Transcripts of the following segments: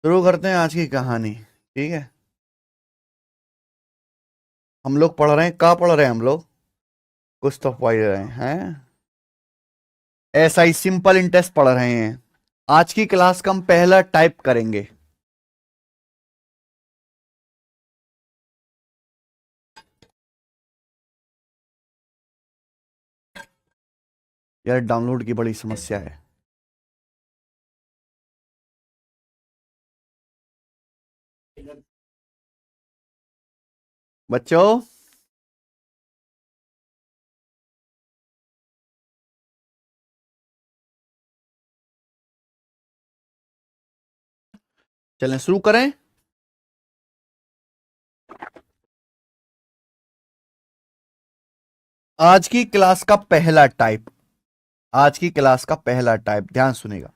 शुरू करते हैं आज की कहानी। ठीक है। हम लोग पढ़ रहे हैं, कहाँ पढ़ रहे हैं हम लोग? कुछ तो पढ़ रहे हैं। ऐसा ही सिंपल इंटरेस्ट पढ़ रहे हैं। आज की क्लास का हम पहला टाइप करेंगे। यार डाउनलोड की बड़ी समस्या है। बच्चों, चलें शुरू करें। आज की क्लास का पहला टाइप, आज की क्लास का पहला टाइप ध्यान सुनेगा।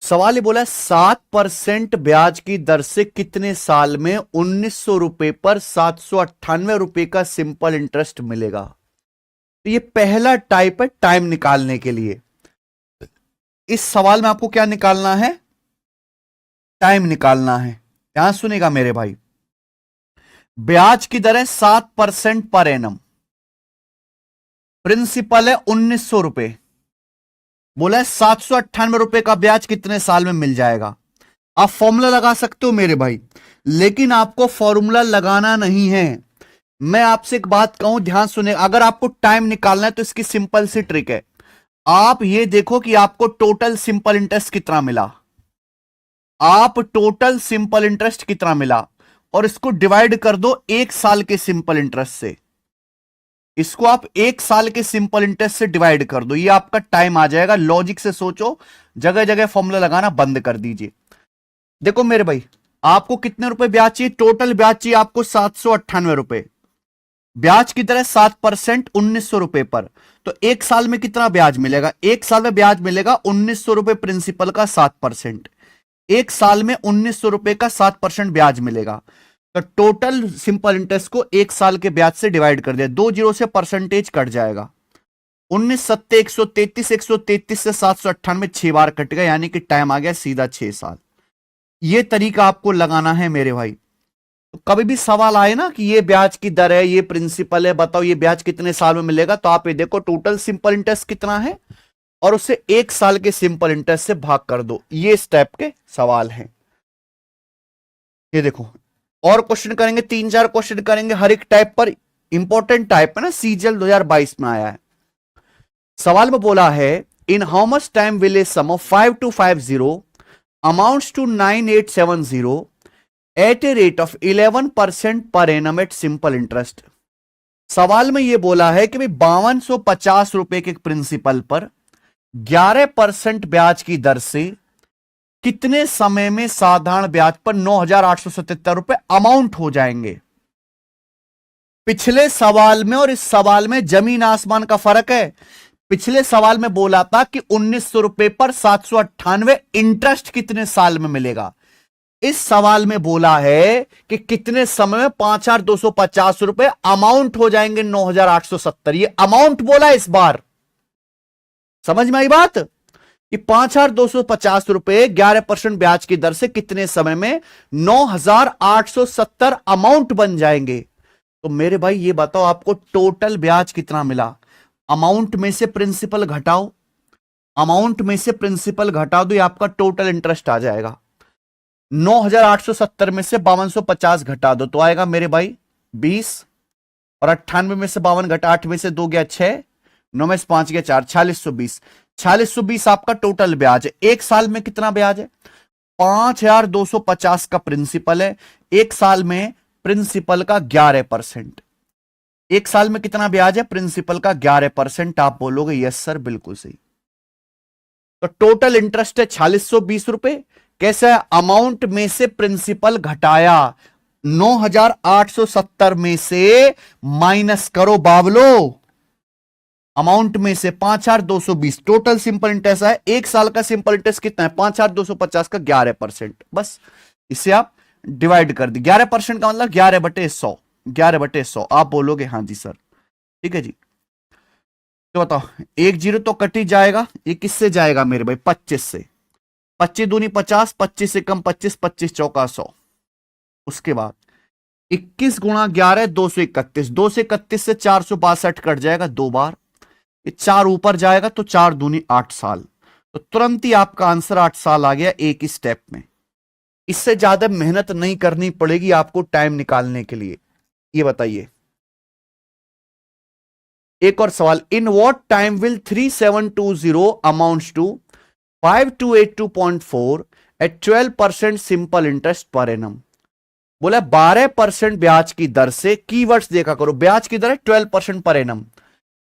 सवाल ये बोला है 7% ब्याज की दर से कितने साल में 1900 रुपए पर 798 रुपए का सिंपल इंटरेस्ट मिलेगा। तो ये पहला टाइप है टाइम निकालने के लिए। इस सवाल में आपको क्या निकालना है? टाइम निकालना है। ध्यान सुनेगा मेरे भाई। ब्याज की दर है 7% पर एनम। प्रिंसिपल है 1900 रुपए। बोला है 798 रुपए का ब्याज कितने साल में मिल जाएगा। आप फॉर्मूला लगा सकते हो मेरे भाई, लेकिन आपको फॉर्मूला लगाना नहीं है। मैं आपसे एक बात कहूं, ध्यान सुने। अगर आपको टाइम निकालना है तो इसकी सिंपल सी ट्रिक है। आप ये देखो कि आपको टोटल सिंपल इंटरेस्ट कितना मिला। आप टोटल सिंपल इंटरेस्ट कितना मिला और इसको डिवाइड कर दो 1 साल के सिंपल इंटरेस्ट से। इसको आप 1 साल के सिंपल इंटरेस्ट से डिवाइड कर दो, ये आपका टाइम आ जाएगा। लॉजिक से सोचो, जगह जगह फॉर्मूला लगाना बंद कर दीजिए। देखो मेरे भाई, आपको कितने रुपए ब्याज चाहिए? टोटल ब्याज चाहिए आपको 798 रुपए। ब्याज की दर है 7% 1900 रुपए पर। तो 1 साल में कितना ब्याज मिलेगा? 1 साल में ब्याज मिलेगा 1900 रुपए प्रिंसिपल का 7%। 1 साल में 1900 रुपए का 7% ब्याज मिलेगा। तो टोटल सिंपल इंटरेस्ट को 1 साल के ब्याज से डिवाइड कर दिया, 2 जीरो से परसेंटेज कट जाएगा। 19 सत्ते 133, 133 से 798 6 बार कट गया, यानी कि टाइम आ गया सीधा 6 साल। यह तरीका आपको लगाना है मेरे भाई। तो कभी भी सवाल आए ना कि ये ब्याज की दर है, ये प्रिंसिपल है, बताओ ये ब्याज कितने साल में मिलेगा, तो आप ये देखो टोटल सिंपल इंटरेस्ट कितना है और उससे 1 साल के सिंपल इंटरेस्ट से भाग कर दो। ये स्टेप के सवाल हैं। ये देखो, और क्वेश्चन करेंगे, 3 4 क्वेश्चन करेंगे हर एक टाइप पर। इंपॉर्टेंट टाइप है ना, सीजीएल 2022 में आया है। सवाल में बोला है in how much time will a sum of 5250 amounts to 9870 at a rate of 11% per annum at simple interest. सवाल में यह बोला है कि भाई 5250 रुपए के प्रिंसिपल पर 11% ब्याज की दर से कितने समय में साधारण ब्याज पर 9877 रुपए अमाउंट हो जाएंगे। पिछले सवाल में और इस सवाल में जमीन आसमान का फर्क है। पिछले सवाल में बोला था कि 1900 रुपए पर 798 इंटरेस्ट कितने साल में मिलेगा। इस सवाल में बोला है कि कितने समय में 5250 रुपए अमाउंट हो जाएंगे 9870। ये अमाउंट बोला इस बार। समझ में आई बात कि 5250 रुपए 11% ब्याज की दर से कितने समय में 9870 अमाउंट बन जाएंगे। तो मेरे भाई ये बताओ आपको टोटल ब्याज कितना मिला। अमाउंट में से प्रिंसिपल घटाओ, अमाउंट में से प्रिंसिपल घटा दो, ये आपका टोटल इंटरेस्ट आ जाएगा। 9870 में से 5250 घटा दो तो आएगा मेरे भाई 20, और 98 में से 52 घटा 8 में से 2 गया 6, 9 में से 5 गया 4, 4620। 4620 आपका टोटल ब्याज है। 1 साल में कितना ब्याज है? 5250 का प्रिंसिपल है। 1 साल में प्रिंसिपल का 11%। 1 साल में कितना ब्याज है? प्रिंसिपल का 11%। आप बोलोगे यस सर बिल्कुल सही। तो टोटल इंटरेस्ट है 4620 रुपए। कैसे है? अमाउंट में से प्रिंसिपल घटाया, 9870 में से माइनस करो बाबलो। अमाउंट में से 5220 टोटल सिंपल इंटरेस्ट है। 1 साल का सिंपल इंटरेस्ट कितना है? 5250 का 11%। बस इसे आप डिवाइड कर दी। 11% का मतलब 11/100, 11/100। आप बोलोगे हाँ जी सर, ठीक है जी। तो बताओ, 1 जीरो तो कट ही जाएगा। ये किससे जाएगा मेरे भाई? 25 से। 25 दूनी 50, 25 से कम 25, 25 चौका 100। उसके बाद 21 गुणा 11 231, 231 से 462 कट जाएगा 2 बार, ये 4 ऊपर जाएगा तो 4 दूनी 8 साल, तो तुरंत ही आपका आंसर 8 साल आ गया एक ही स्टेप में। इससे ज्यादा मेहनत नहीं करनी पड़ेगी आपको टाइम निकालने के लिए। ये बताइए एक और सवाल, in what time will 3720 amounts to 5282.4 at 12% simple interest per annum. बोला 12% ब्याज की दर से, कीवर्ड्स देखा करो, ब्याज की दर है 12% पर एनम,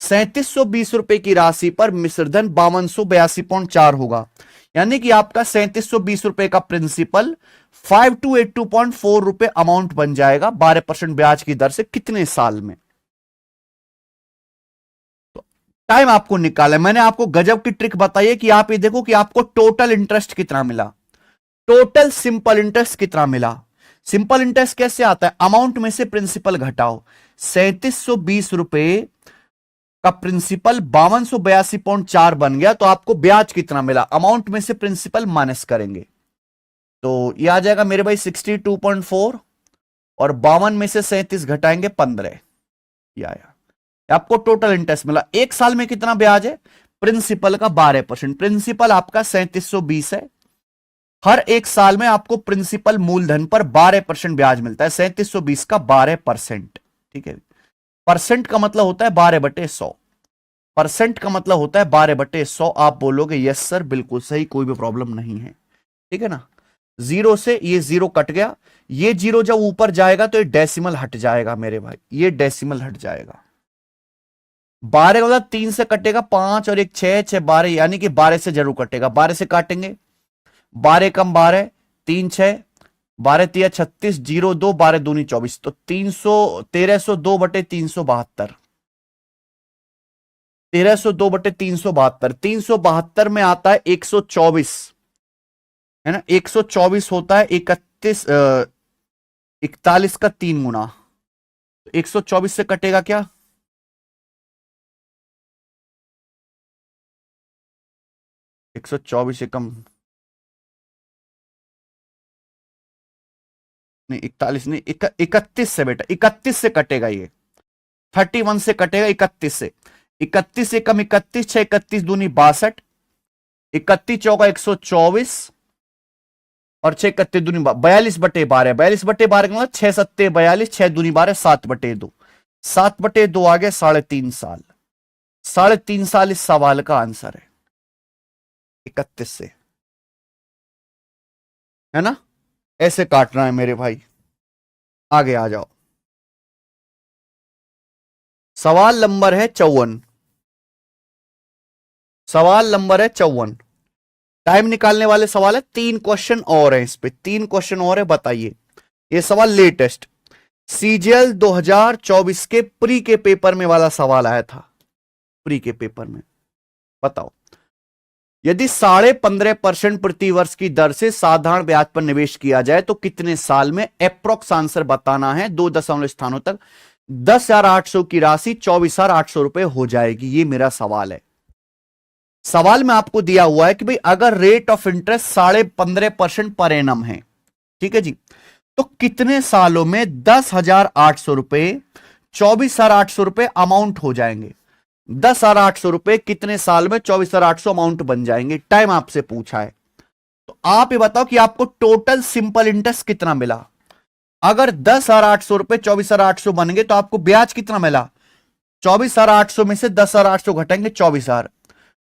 3720 रुपए की राशि पर मिश्रधन 5282.4 होगा, यानी कि आपका 3720 रुपए का प्रिंसिपल 5282.4 रुपए अमाउंट बन जाएगा 12% ब्याज की दर से कितने साल में। तो टाइम आपको निकाला, मैंने आपको गजब की ट्रिक बताई है कि आप ये देखो कि आपको टोटल इंटरेस्ट कितना मिला, टोटल सिंपल इंटरेस्ट कितना मिला। सिंपल इंटरेस्ट कैसे आता है, अमाउंट में से प्रिंसिपल घटाओ, 3720 रुपए का प्रिंसिपल 5282.4 बन गया, तो आपको ब्याज कितना मिला, अमाउंट में से प्रिंसिपल माइनस करेंगे, तो यह आ जाएगा मेरे भाई 62.4 और 52 में से 37 घटाएंगे 15, यह आया, आपको टोटल इंटरेस्ट मिला। एक साल में कितना ब्याज है, प्रिंसिपल का 12%, प्रिंसिपल आपका 3720 है, हर एक साल में आपको प्रिंसिपल मूलधन पर 12% ब्याज मिलता है, 3720 का 12%, ठीक है। परसेंट का मतलब होता है 12/100, परसेंट का मतलब होता है 12/100। आप बोलोगे यस सर बिल्कुल सही, कोई भी प्रॉब्लम नहीं है, ठीक है ना। जीरो से ये जीरो कट गया, ये जीरो जब ऊपर जाएगा तो ये डेसिमल हट जाएगा मेरे भाई, ये डेसिमल हट जाएगा। 12 का मतलब 3 से कटेगा 5 और 1 6, 6 12, यानी कि 12 से जरूर कटेगा, 12 से काटेंगे, 12 कम 12 3 6, 12 3 36, 0 2, 12 दूनी 24, तो 1302/372, 1302/372, 372 में आता है 124, है ना, 124 होता है 41 का 3 गुना, 124 से कटेगा क्या, 124 से कम नहीं, 41 नहीं, 31 से बेटा, 31 से कटेगा, ये 31 से कटेगा 31 से, 31 से कम 31, 6 31 दूनी 62, 31 चौका 124 और 6 31 दूनी 42/12, 42/12 का मतलब 6 7 42, 6 दूनी 12, 7/2, 7/2 आ गया 3.5 साल, 3.5 साल इस सवाल का आंसर है 31 से, है ना। ऐसे काटना है मेरे भाई, आगे आ जाओ। सवाल नंबर है 54, सवाल नंबर है 54, टाइम निकालने वाले सवाल है, 3 क्वेश्चन और है इस पे, 3 क्वेश्चन और है। बताइए, ये सवाल लेटेस्ट सीजीएल 2024 के प्री के पेपर में वाला सवाल आया था, प्री के पेपर में। बताओ, यदि 15.5% प्रति वर्ष की दर से साधारण ब्याज पर निवेश किया जाए तो कितने साल में, एप्रोक्स आंसर बताना है, 2 दशमलव स्थानों तक 10,800 की राशि 24,800 रुपए हो जाएगी। ये मेरा सवाल है। सवाल में आपको दिया हुआ है कि भाई अगर rate of interest 15.5% per annum है, ठीक है जी, तो कितने सालों में 10,800 रुपए 24,800 रुपए अमाउंट हो जाएंगे, 10,800 रुपए कितने साल में 24,800 अमाउंट बन जाएंगे। टाइम आपसे पूछा है, तो आप ये बताओ कि आपको टोटल सिंपल इंटरेस्ट कितना मिला। अगर 10,800 रुपए 24,800 बन गए तो आपको ब्याज कितना मिला, 24,800 में से 10,800 घटेंगे 24,000,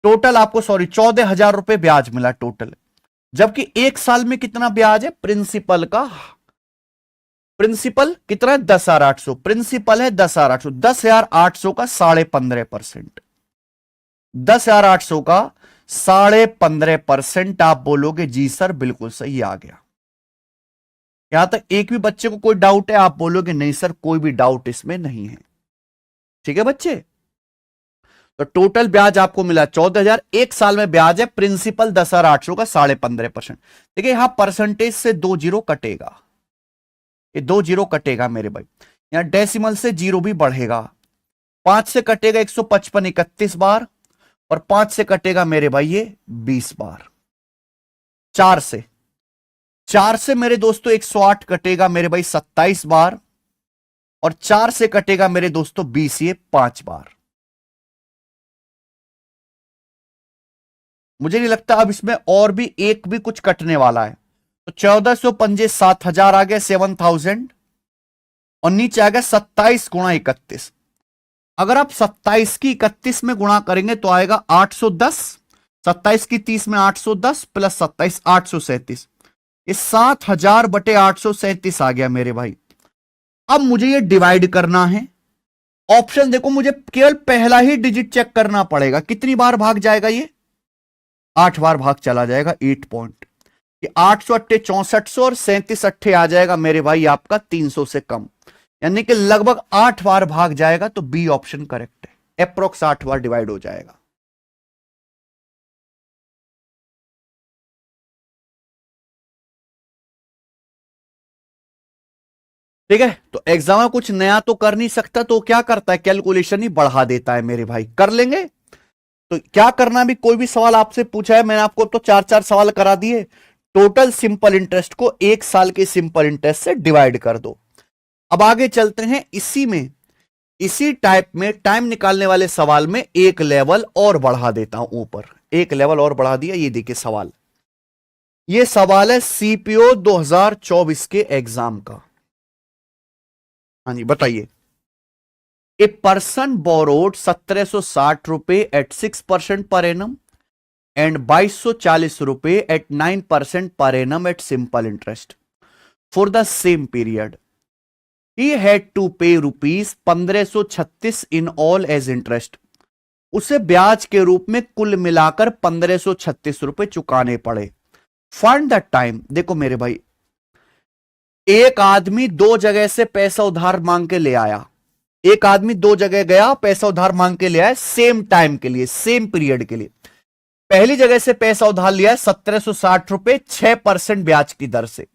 टोटल आपको 14,000 रुपए ब्याज मिला टोटल। जबकि एक साल में कितना ब्याज है, प्रिंसिपल का, प्रिंसिपल कितना है 10,800, प्रिंसिपल है 10,800, 10,800 का 15.5%, 10,800 का 15.5%। आप बोलोगे जी सर बिल्कुल सही आ गया। यहां तक एक भी बच्चे को कोई डाउट है, आप बोलोगे नहीं सर कोई भी डाउट इसमें नहीं है, ठीक है बच्चे। तो टोटल ब्याज आपको मिला 14,000, एक साल में ब्याज है प्रिंसिपल 10,800 का 15.5%। देखिए यहां परसेंटेज से 2 जीरो कटेगा, ये 2 जीरो कटेगा मेरे भाई, यहां डेसिमल से 0 भी बढ़ेगा, 5 से कटेगा 155 31 बार और 5 से कटेगा मेरे भाई ये 20 बार। 4 से मेरे दोस्तों 108 कटेगा मेरे भाई 27 बार, और 4 से कटेगा मेरे दोस्तों BCA 5 बार। मुझे नहीं लगता अब इसमें और भी एक भी कुछ कटने वाला है। तो 1400 पंजे 7000 आ गया 7000, और नीचे आ गया 27 गुणा 31। अगर आप 27 की 31 में गुणा करेंगे तो आएगा 810, 27 की 30 में 810 प्लस 27 837, ये 7000 बटे 837 आ गया मेरे भाई। अब मुझे ये डिवाइड करना है। ऑप्शन देखो, मुझे केवल पहला ही डिजिट चेक करना पड़ेगा, कितनी बार भाग जाएगा ये, 8 बार भाग चला जाएगा 8 पॉइंट। ये 800 अट्ठे 6400 और 37 अट्ठे आ जाएगा मेरे भाई आपका 300 से कम, यानी कि लगभग 8 बार भाग जाएगा। तो बी ऑप्शन करेक्ट है, अप्रोक्स 8 बार डिवाइड हो जाएगा। ठीक है, तो एग्जाम में कुछ नया तो कर नहीं सकता, तो क्या करता है, कैलकुलेशन ही बढ़ा देता है मेरे भाई। कर लेंगे, तो क्या करना भी, कोई भी सवाल आपसे पूछा है, मैंने आपको तो 4-4 सवाल करा दिए। टोटल सिंपल इंटरेस्ट को 1 साल के सिंपल इंटरेस्ट से डिवाइड कर दो। अब आगे चलते हैं, इसी टाइप में टाइम निकालने वाले सवाल में एक लेवल और बढ़ा देता हूं, ऊपर एक लेवल और बढ़ा दिया। ये देखिए सवाल, ये सवाल है CPO 2024 के एग्जाम का। हाँ जी, बताइए। ए पर्सन बोरोड 1760 रुपए एट 6% पर एनम एंड 2240 रुपए at 9% per annum at simple interest for the same period. He had to pay rupees 1536 in all as interest. उसे ब्याज के रूप में कुल मिलाकर 1536 रुपए चुकाने पड़े। Find the time. देखो मेरे भाई, एक आदमी 2 जगह से पैसा उधार मांग के ले आया, एक आदमी 2 जगह गया, पैसा उधार मांग के ले आया, सेम टाइम के लिए, सेम पीरियड के लिए। पहली जगह से पैसा उधार लिया 1760 रुपए 6% ब्याज की दर से।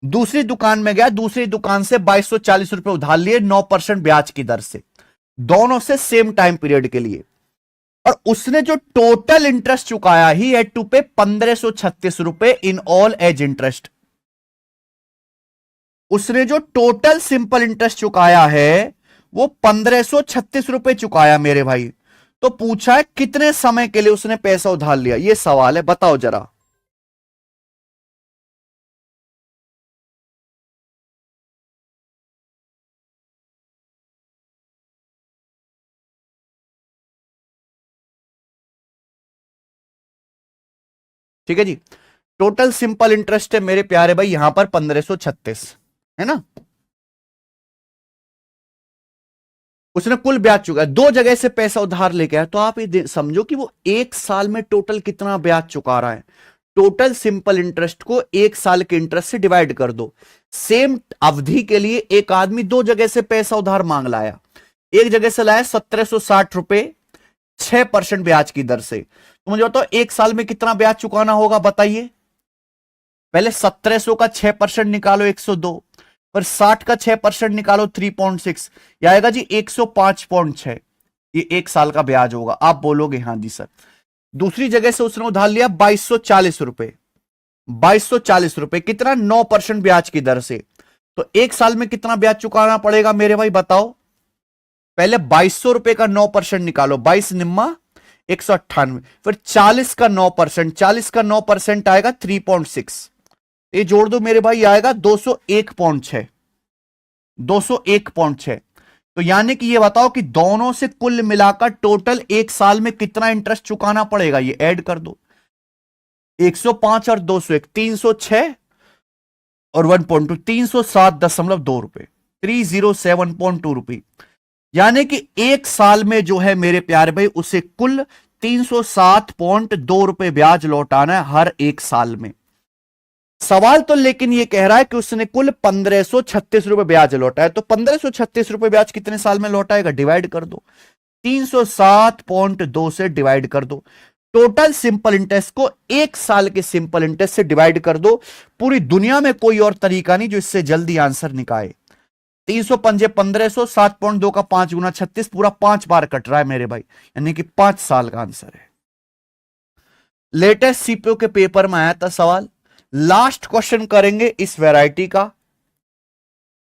दूसरी दुकान में गया, दूसरी दुकान से 2240 रुपए उधार लिए 9% ब्याज की दर से, दोनों से सेम टाइम पीरियड के लिए। और उसने जो टोटल इंटरेस्ट चुकाया ही हैड टू पे 1536 रुपए इन ऑल एज इंटरेस्ट। उसने जो टोटल सिंपल इंटरेस्ट चुकाया है वो 1536 रुपए चुकाया मेरे भाई। तो पूछा है कितने समय के लिए उसने पैसा उधार लिया, ये सवाल है, बताओ जरा। ठीक है जी, टोटल सिंपल इंटरेस्ट है मेरे प्यारे भाई यहां पर 1536 है ना। उसने कुल ब्याज चुका है, 2 जगह से पैसा उधार लेके आया, तो आप ये समझो कि वो 1 साल में टोटल कितना ब्याज चुका रहा है। टोटल सिंपल इंटरेस्ट को 1 साल के इंटरेस्ट से डिवाइड कर दो। सेम अवधि के लिए एक आदमी 2 जगह से पैसा उधार मांग लाया। एक जगह से लाया 1760 रुपए 6% ब्याज की दर से। तो मुझे बताओ 1 साल में कितना ब्याज चुकाना होगा, बताइए। पहले 1700 का 6% निकालो 102, पर 60 का 6% निकालो 3.6, यह आएगा जी 105.6। ये 1 साल का ब्याज होगा। आप बोलोगे हाँ जी सर। दूसरी जगह से उसने उधार लिया 2240 रुपए, 2240 रुपए कितना, 9% ब्याज की दर से। तो 1 साल में कितना ब्याज चुकाना पड़ेगा मेरे भाई, बताओ। पहले 2200 रुपए का 9% निकालो, 22 निम्मा 198, फिर 40 का 9%, 40 का 9% आएगा 3.6, ये जोड़ दो मेरे भाई, आएगा 201.6, 201.6। तो यानी कि ये बताओ कि दोनों से कुल मिलाकर टोटल 1 साल में कितना इंटरेस्ट चुकाना पड़ेगा, ये ऐड कर दो। 105 और 201 306 और 1.2 307.2 रुपए, 307.2 रुपए। यानी कि 1 साल में जो है मेरे प्यारे भाई उसे कुल 307.2 रुपए ब्याज लौटाना है हर 1 साल में। सवाल तो लेकिन ये कह रहा है कि उसने कुल 1536 रुपए ब्याज लौटा है। तो 1536 रुपए ब्याज कितने साल में लौटाएगा, डिवाइड कर दो, 307.2 से डिवाइड कर दो। टोटल सिंपल इंटरेस्ट को 1 साल के सिंपल इंटरेस्ट से डिवाइड कर दो। पूरी दुनिया में कोई और तरीका नहीं जो इससे जल्दी आंसर निकाले। 300 पंजे 1500, 7.2 का 5 गुना 36, पूरा 5 बार कट रहा है मेरे भाई, यानी कि 5 साल का आंसर है। लेटेस्ट सीपीओ के पेपर में आया था सवाल। लास्ट क्वेश्चन करेंगे इस वैरायटी का,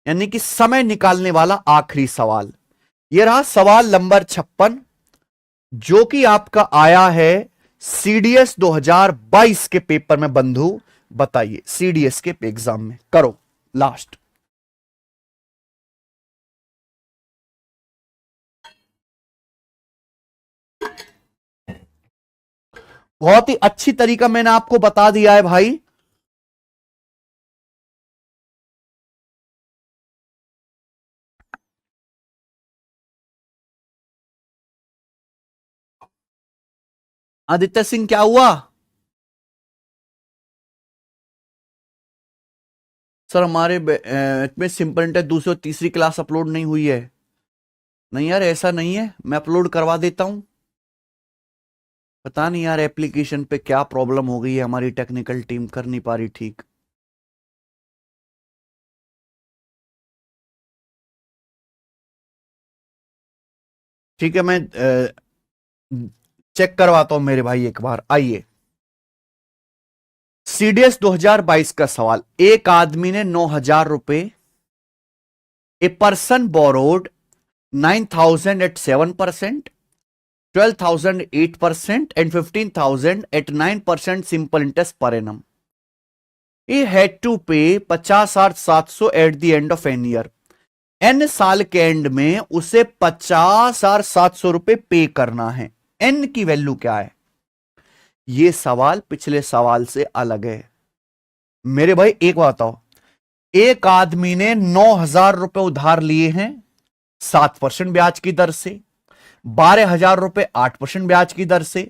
यानी कि समय निकालने वाला आखिरी सवाल। यह रहा सवाल नंबर 56, जो कि आपका आया है सीडीएस 2022 के पेपर में। बंधु बताइए, सीडीएस के एग्जाम में करो लास्ट। बहुत ही अच्छी तरीका मैंने आपको बता दिया है भाई। आदित्य सिंह क्या हुआ? सर हमारे इसमें सिंपल इंटेंस दूसरी और तीसरी क्लास अपलोड नहीं हुई है। नहीं यार ऐसा नहीं है, मैं अपलोड करवा देता हूं। पता नहीं यार एप्लीकेशन पे क्या प्रॉब्लम हो गई है, हमारी टेक्निकल टीम कर नहीं पा रही ठीक। ठीक है, मैं चेक करवाता हूं मेरे भाई, एक बार आइए। सीडीएस 2022 का सवाल। एक आदमी ने 9,000 रुपए, a person borrowed 9,000 eight 7%, 12,000 8% and 15,000 at 9% simple interest per annum. He had to pay 50,700 at the end of an year. एन साल के एंड में उसे 50,700 रुपए पे करना है। एन की वैल्यू क्या है? यह सवाल पिछले सवाल से अलग है मेरे भाई। एक बात बताओ, एक आदमी ने 9,000 रुपए उधार लिए हैं 7% ब्याज की दर से, 12,000 रुपए 8% ब्याज की दर से,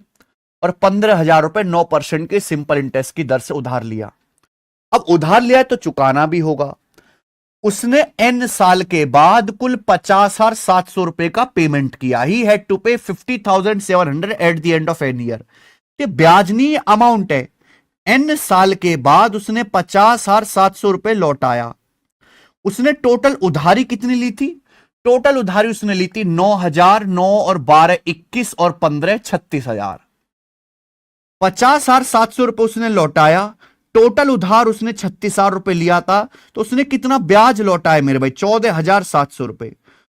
और 15,000 रुपए 9% के सिंपल इंटरेस्ट की दर से उधार लिया। अब उधार लिया है तो चुकाना भी होगा। उसने एन साल के बाद कुल 50,700 रुपए का पेमेंट किया। ही had to pay 50,700 at the end of an year. ये ब्याज नहीं अमाउंट है। एन साल के बाद उसने 50,700 रुपए लौटाया। उसने टोटल उधारी कितनी ली थी? टोटल उधारी उसने ली थी 9,000, 9 और 12 21 और 15 36,000। 50,700 रुपए उसने लौटाया, टोटल उधार उसने 36,000 रुपए लिया था, तो उसने कितना ब्याज लौटाया मेरे भाई? 14,700 रुपए।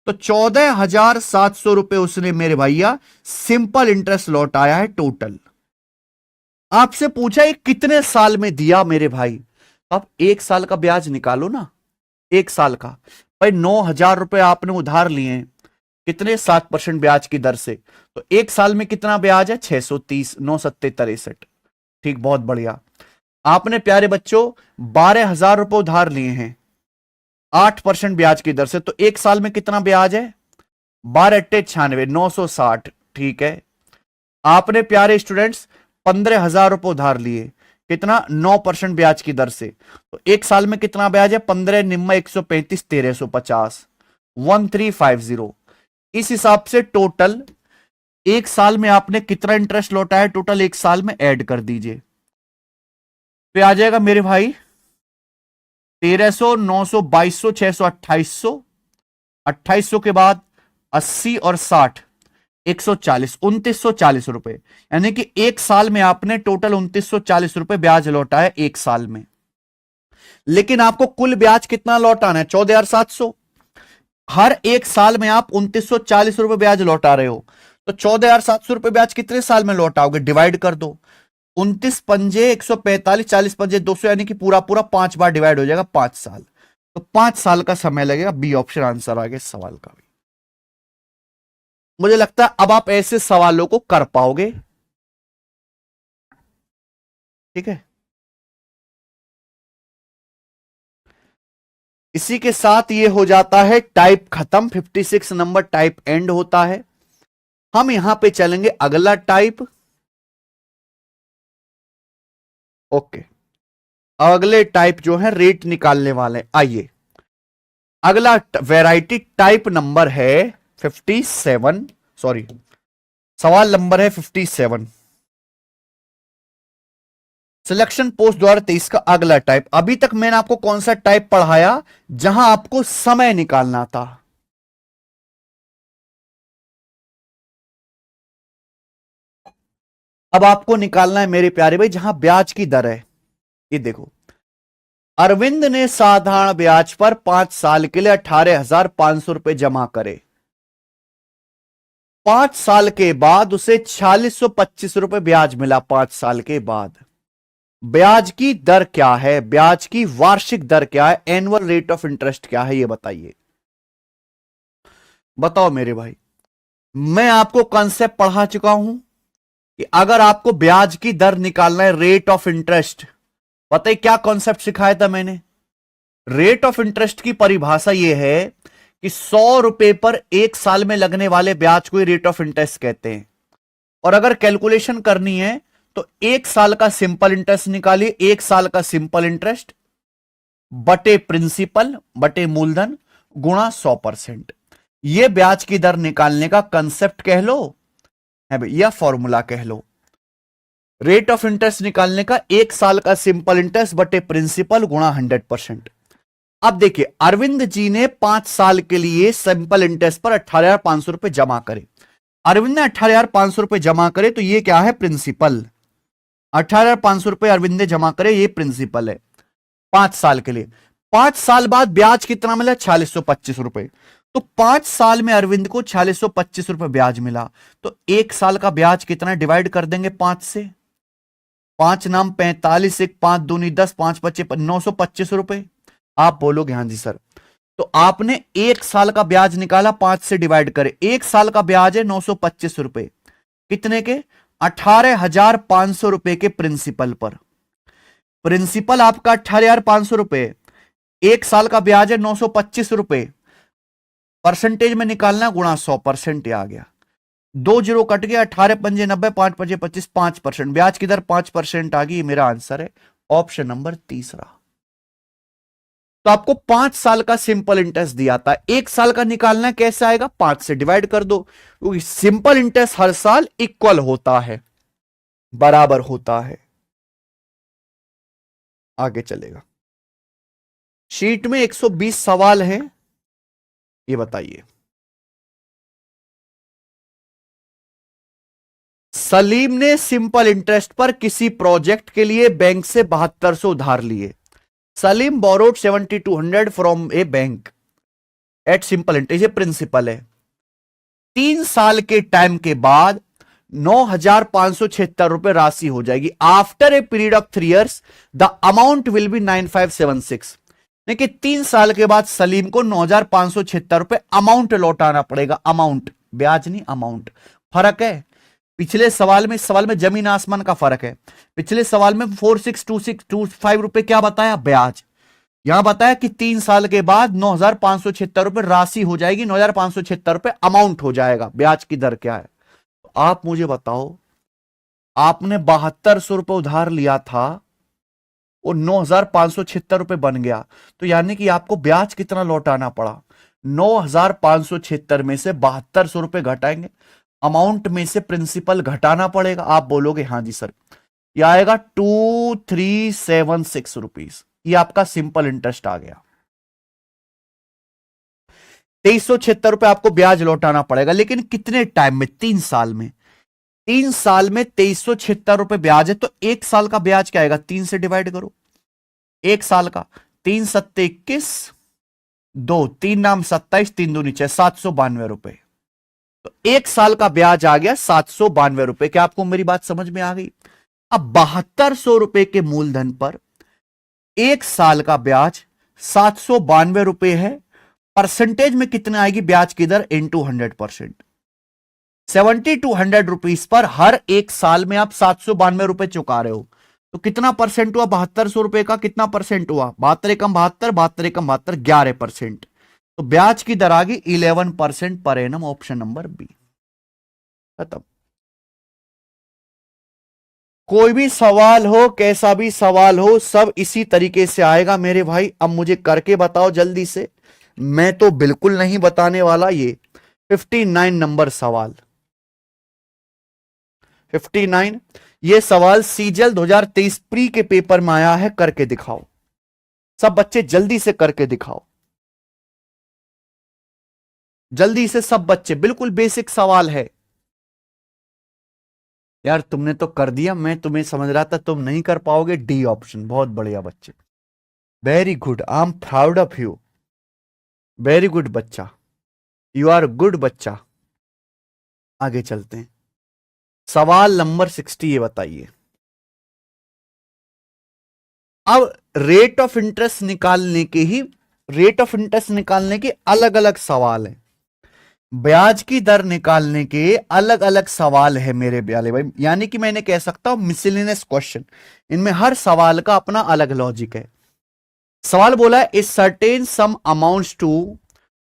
तो 14,700 रुपए उसने मेरे भैया सिंपल इंटरेस्ट लौटाया है टोटल। आपसे पूछा ये कितने साल में दिया मेरे भाई? आप एक साल का ब्याज निकालो ना, एक साल का। भाई 9,000 रुपए आपने उधार लिए हैं, कितने? 7% ब्याज की दर से। तो एक साल में कितना ब्याज है? 630, 9,763। ठीक, बहुत बढ़िया। आपने प्यारे बच्चों 12,000 रुपए उधार लिए हैं 8% ब्याज की दर से, तो एक साल में कितना ब्याज है? 12,896, 960। ठीक है। आपने प्यारे स्टूडेंट्स 15,000 रुपए उधार लिए, कितना? 9% ब्याज की दर से, तो एक साल में कितना ब्याज है? 15 निम्मा 135, 1,350, 1,350। इस हिसाब से टोटल एक साल में आपने कितना इंटरेस्ट लौटाया टोटल एक साल में ऐड कर दीजिए, तो आ जाएगा मेरे भाई 1,300, 900, 2,200, 600, 2,800। 2,800 के बाद 80 और 60, 140, 2,940 रुपए। यानी कि एक साल में आपने टोटल 2,940 रुपए ब्याज लौटाया एक साल में। लेकिन आपको कुल ब्याज कितना लौटाना है? 14,700। हर एक साल में आप 2,940 रुपए ब्याज लौटा रहे हो, तो 14,700 रुपए ब्याज कितने साल में लौटाओगे? डिवाइड कर दो। 29 पंजे 145, 40 पंजे 200, यानी कि पूरा पूरा 5 बार डिवाइड हो जाएगा, 5 साल। तो 5 साल का समय लगेगा। बी ऑप्शन आंसर आ गया इस सवाल का भी। मुझे लगता है अब आप ऐसे सवालों को कर पाओगे। ठीक है, इसी के साथ ये हो जाता है टाइप खत्म। 56 नंबर टाइप एंड होता है। हम यहां पे चलेंगे अगला टाइप। ओके, अगले टाइप जो है रेट निकालने वाले। आइए, अगला वैरायटी टाइप नंबर है 57, सॉरी सवाल नंबर है 57। सिलेक्शन पोस्ट 2023 का अगला टाइप। अभी तक मैंने आपको कौन सा टाइप पढ़ाया? जहां आपको समय निकालना था। अब आपको निकालना है मेरे प्यारे भाई जहां ब्याज की दर है। ये देखो, अरविंद ने साधारण ब्याज पर 5 साल के लिए 18,500 रुपए जमा करे। 5 साल के बाद उसे 4625 रुपए ब्याज मिला। 5 साल के बाद ब्याज की दर क्या है, ब्याज की वार्षिक दर क्या है, एनुअल रेट ऑफ इंटरेस्ट क्या है, ये बताइए। बताओ मेरे भाई, मैं आपको कॉन्सेप्ट पढ़ा चुका हूं कि अगर आपको ब्याज की दर निकालना है, रेट ऑफ इंटरेस्ट, बताइए क्या कॉन्सेप्ट सिखाया था मैंने। रेट ऑफ इंटरेस्ट की परिभाषा यह है कि 100 रुपए पर 1 साल में लगने वाले ब्याज को ही रेट ऑफ इंटरेस्ट कहते हैं। और अगर कैलकुलेशन करनी है तो 1 साल का सिंपल इंटरेस्ट निकालिए, 1 साल का सिंपल इंटरेस्ट बटे प्रिंसिपल बटे मूलधन गुणा 100%। यह ब्याज की दर निकालने का कंसेप्ट कह लो है भाई, या फॉर्मूला कह लो। रेट ऑफ इंटरेस्ट निकालने का 1 साल का सिंपल इंटरेस्ट बटे प्रिंसिपल गुणा 100%। अब देखिए, अरविंद जी ने 5 साल के लिए सिंपल इंटरेस्ट पर 18,500 रुपए जमा करे। अरविंद ने 18,500 रुपए जमा करे तो ये क्या है, प्रिंसिपल। 18,500 रुपए अरविंद ने जमा करे, ये प्रिंसिपल है 5 साल के लिए। 5 साल बाद ब्याज कितना मिला, 4625 रुपए। तो 5 साल में अरविंद को 4625 रुपए ब्याज मिला, तो 1 साल का ब्याज कितना डिवाइड कर देंगे 5 से। 5 नाम 45, 1 5 दूनी 10, 5 पच्चे 925 रुपए। आप बोलोगे हाँ जी सर, तो आपने 1 साल का ब्याज निकाला, 5 से डिवाइड करे। 1 साल का ब्याज है 925 रुपए, कितने के, 18,500 रुपए के प्रिंसिपल पर। प्रिंसिपल आपका 18,500 रुपए, 1 साल का ब्याज है 925 रुपए, परसेंटेज में निकालना गुणा 100%। आ गया, 2 जीरो कट गया, 18 पंजे 90, 5 पंजे 25, 5%। ब्याज की दर 5% आ गई। मेरा आंसर है ऑप्शन नंबर तीसरा। तो आपको 5 साल का सिंपल इंटरेस्ट दिया था, 1 साल का निकालना कैसे आएगा, 5 से डिवाइड कर दो, क्योंकि सिंपल इंटरेस्ट हर साल इक्वल होता है, बराबर होता है। आगे चलेगा, शीट में 120 सवाल हैं, ये बताइए। सलीम ने सिंपल इंटरेस्ट पर किसी प्रोजेक्ट के लिए बैंक से 7200 उधार लिए। Salim borrowed 7200 from A bank at simple interest, ये प्रिंसिपल है। 3 साल के टाइम के बाद 9,576 रुपए राशि हो जाएगी। After a period of 3 years the amount will be 9576। देखिए 3 साल के बाद सलीम को 9,576 रुपए अमाउंट लौटाना पड़ेगा। अमाउंट, ब्याज नहीं, अमाउंट। फर्क है, पिछले सवाल में, इस सवाल में जमीन आसमान का फर्क है। पिछले सवाल में 462625 रुपए क्या बताया, ब्याज। यहां बताया कि 3 साल के बाद 9,576 रुपए राशि हो जाएगी, 9,576 रुपए अमाउंट हो जाएगा। ब्याज की दर क्या है, तो आप मुझे बताओ, आपने 7200 रुपए उधार लिया था, वो 9,576 रुपए बन गया, तो यानी कि आपको ब्याज कितना लौटाना पड़ा, 9,576 में से 7200 रुपए घटाएंगे, अमाउंट में से प्रिंसिपल घटाना पड़ेगा। आप बोलोगे हाँ जी सर, ये आएगा 2376 रुपीज। ये आपका सिंपल इंटरेस्ट आ गया। 2376 रुपए आपको ब्याज लौटाना पड़ेगा, लेकिन कितने टाइम में, 3 साल में। 3 साल में 2376 रुपए ब्याज है, तो 1 साल का ब्याज क्या आएगा, 3 से डिवाइड करो। 1 साल का 3 सत्ते 21, 2 3 नाम 27, 3 दो नीचे 792 रुपए। तो 1 साल का ब्याज आ गया 792 रुपए। क्या आपको मेरी बात समझ में आ गई। अब 7200 रुपए के मूलधन पर 1 साल का ब्याज 792 रुपए है, परसेंटेज में कितना आएगी ब्याज की दर, इंटू 100%। 7200 रुपीज पर हर 1 साल में आप 792 रुपए चुका रहे हो, तो कितना परसेंट हुआ, 7200 रुपए का कितना परसेंट हुआ, 72 एकम 72, 72 एकम 72, 11%। तो ब्याज की दर आ गई 11% per annum, option number B. खत्म। कोई भी सवाल हो, कैसा भी सवाल हो, सब इसी तरीके से आएगा मेरे भाई। अब मुझे करके बताओ जल्दी से, मैं तो बिल्कुल नहीं बताने वाला। ये 59 नंबर सवाल, 59 ये सवाल सीजल 2023 प्री के पेपर में आया है। करके दिखाओ सब बच्चे, जल्दी से करके दिखाओ, जल्दी से सब बच्चे। बिल्कुल बेसिक सवाल है। यार तुमने तो कर दिया, मैं तुम्हें समझ रहा था तुम नहीं कर पाओगे। डी ऑप्शन, बहुत बढ़िया बच्चे, very good, I am proud of you, very good बच्चा, यू आर गुड बच्चा। आगे चलते हैं, सवाल नंबर 60 ये बताइए। अब रेट ऑफ इंटरेस्ट निकालने के ही, रेट ऑफ इंटरेस्ट निकालने के अलग अलग सवाल हैं, ब्याज की दर निकालने के अलग अलग सवाल है मेरे प्यारे भाई। यानी कि मैंने कह सकता हूं मिसलेनियस क्वेश्चन, इनमें हर सवाल का अपना अलग लॉजिक है। सवाल बोला है, इस certain sum amounts to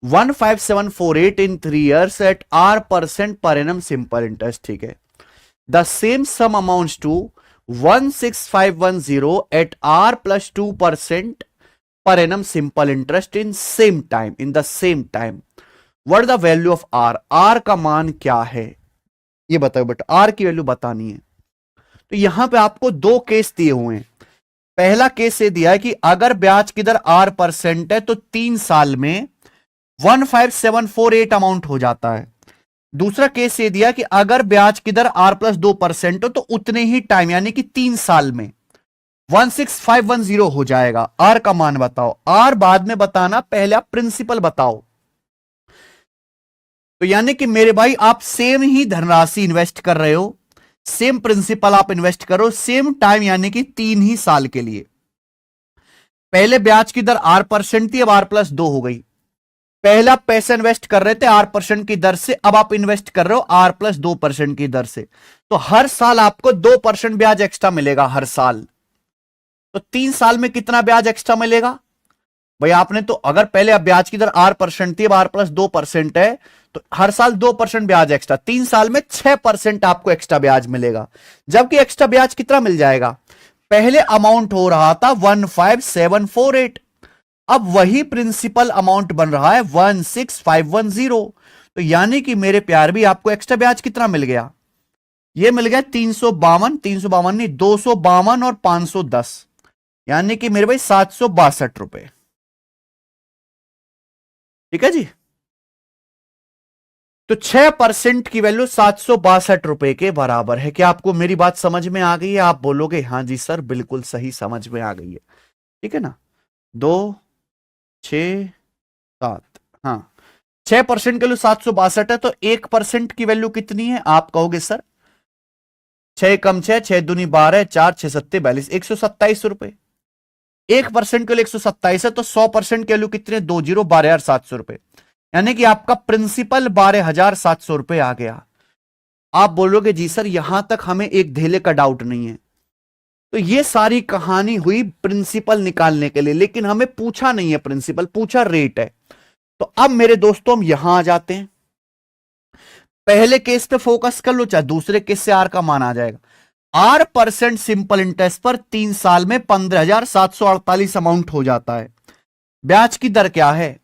15748 in 3 years at R% per annum simple interest, ठीक है। The same sum amounts to 16510 at R+2% per annum simple interest in same time, in the same time, what the value of R, R का मान क्या है ये बताओ बेटा, are की वैल्यू बतानी है। तो यहां पे आपको दो केस दिए हुए हैं। पहला केस ये दिया है कि अगर ब्याज की दर R% है तो 3 साल में 15748 अमाउंट हो जाता है। दूसरा केस ये दिया कि अगर ब्याज की दर R+2% हो तो उतने ही टाइम यानी कि 3 साल में 16510 हो जाएगा। आर का मान बताओ, आर बाद में बताना, पहले आप प्रिंसिपल बताओ। तो यानी कि मेरे भाई आप सेम ही धनराशि इन्वेस्ट कर रहे हो, सेम प्रिंसिपल आप इन्वेस्ट करो, सेम टाइम यानी कि 3 ही साल के लिए। पहले ब्याज की दर R% थी, अब R+2 हो गई। पहले आप पैसे इन्वेस्ट कर रहे थे R% की दर से, अब आप इन्वेस्ट कर रहे हो R+2% की दर से, तो हर साल आपको 2% ब्याज एक्स्ट्रा मिलेगा हर साल। तो 3 साल में कितना ब्याज एक्स्ट्रा मिलेगा भाई? आपने तो अगर पहले अब ब्याज की दर R% थी, अब R+2% है, तो हर साल 2% ब्याज एक्स्ट्रा, 3 साल में 6% आपको एक्स्ट्रा ब्याज मिलेगा। जबकि एक्स्ट्रा ब्याज कितना मिल जाएगा? पहले अमाउंट हो रहा था 15748, अब वही प्रिंसिपल अमाउंट बन रहा है 16510। तो यानी कि मेरे प्यार भी आपको एक्स्ट्रा ब्याज कितना मिल गया? ये मिल गया 352, 352 नहीं 252 और 510, यानी कि मेरे भाई 762 रुपए। ठीक है जी। तो 6% की वैल्यू 762 रुपए के बराबर है। क्या आपको मेरी बात समझ में आ गई है? आप बोलोगे हाँ जी सर बिल्कुल सही समझ में आ गई है। ठीक है ना, 2, 6, 7, हाँ 6% की वैल्यू 762 है, तो 1% की वैल्यू कितनी है? आप कहोगे सर 6 कम 6, 6 दूनी 12, 4 6 सत्ते 42, 127 रुपए। 1% के लिए 127 है, तो 100% की वैल्यू कितने? 12,700 रुपए, यानी कि आपका प्रिंसिपल 12,700 रुपए आ गया। आप बोलोगे जी सर यहां तक हमें एक धेले का डाउट नहीं है। तो ये सारी कहानी हुई प्रिंसिपल निकालने के लिए, लेकिन हमें पूछा नहीं है प्रिंसिपल, पूछा रेट है। तो अब मेरे दोस्तों हम यहां आ जाते हैं, पहले केस पे फोकस कर लो, चाहे दूसरे केस से आर का मान आ जाएगा। R% सिंपल इंटरेस्ट पर 3 साल में 15,748 अमाउंट हो जाता है। ब्याज की दर क्या है?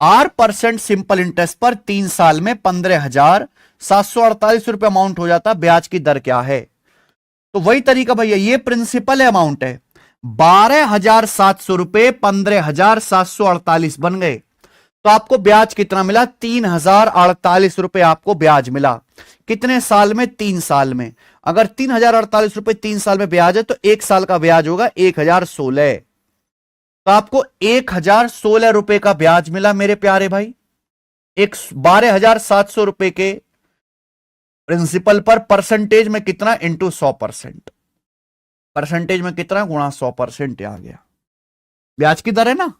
R% सिंपल इंटरेस्ट पर 3 साल में 15,748 रुपए अमाउंट हो जाता है। ब्याज की दर क्या है? तो वही तरीका भैया, ये प्रिंसिपल अमाउंट है 12,700 रुपए, 15,748 बन गए। तो आपको ब्याज कितना मिला? 3,048 रुपए आपको ब्याज मिला। कितने साल में? 3 साल में। अगर 3,048 रुपए 3 साल में ब्याज है तो 1 साल का ब्याज होगा 1,016। तो आपको 1,016 रुपए का ब्याज मिला मेरे प्यारे भाई। 12,700 रुपए के प्रिंसिपल पर परसेंटेज में कितना? इंटू 100%। परसेंटेज में कितना? गुणा 100% आ गया। ब्याज की दर है ना,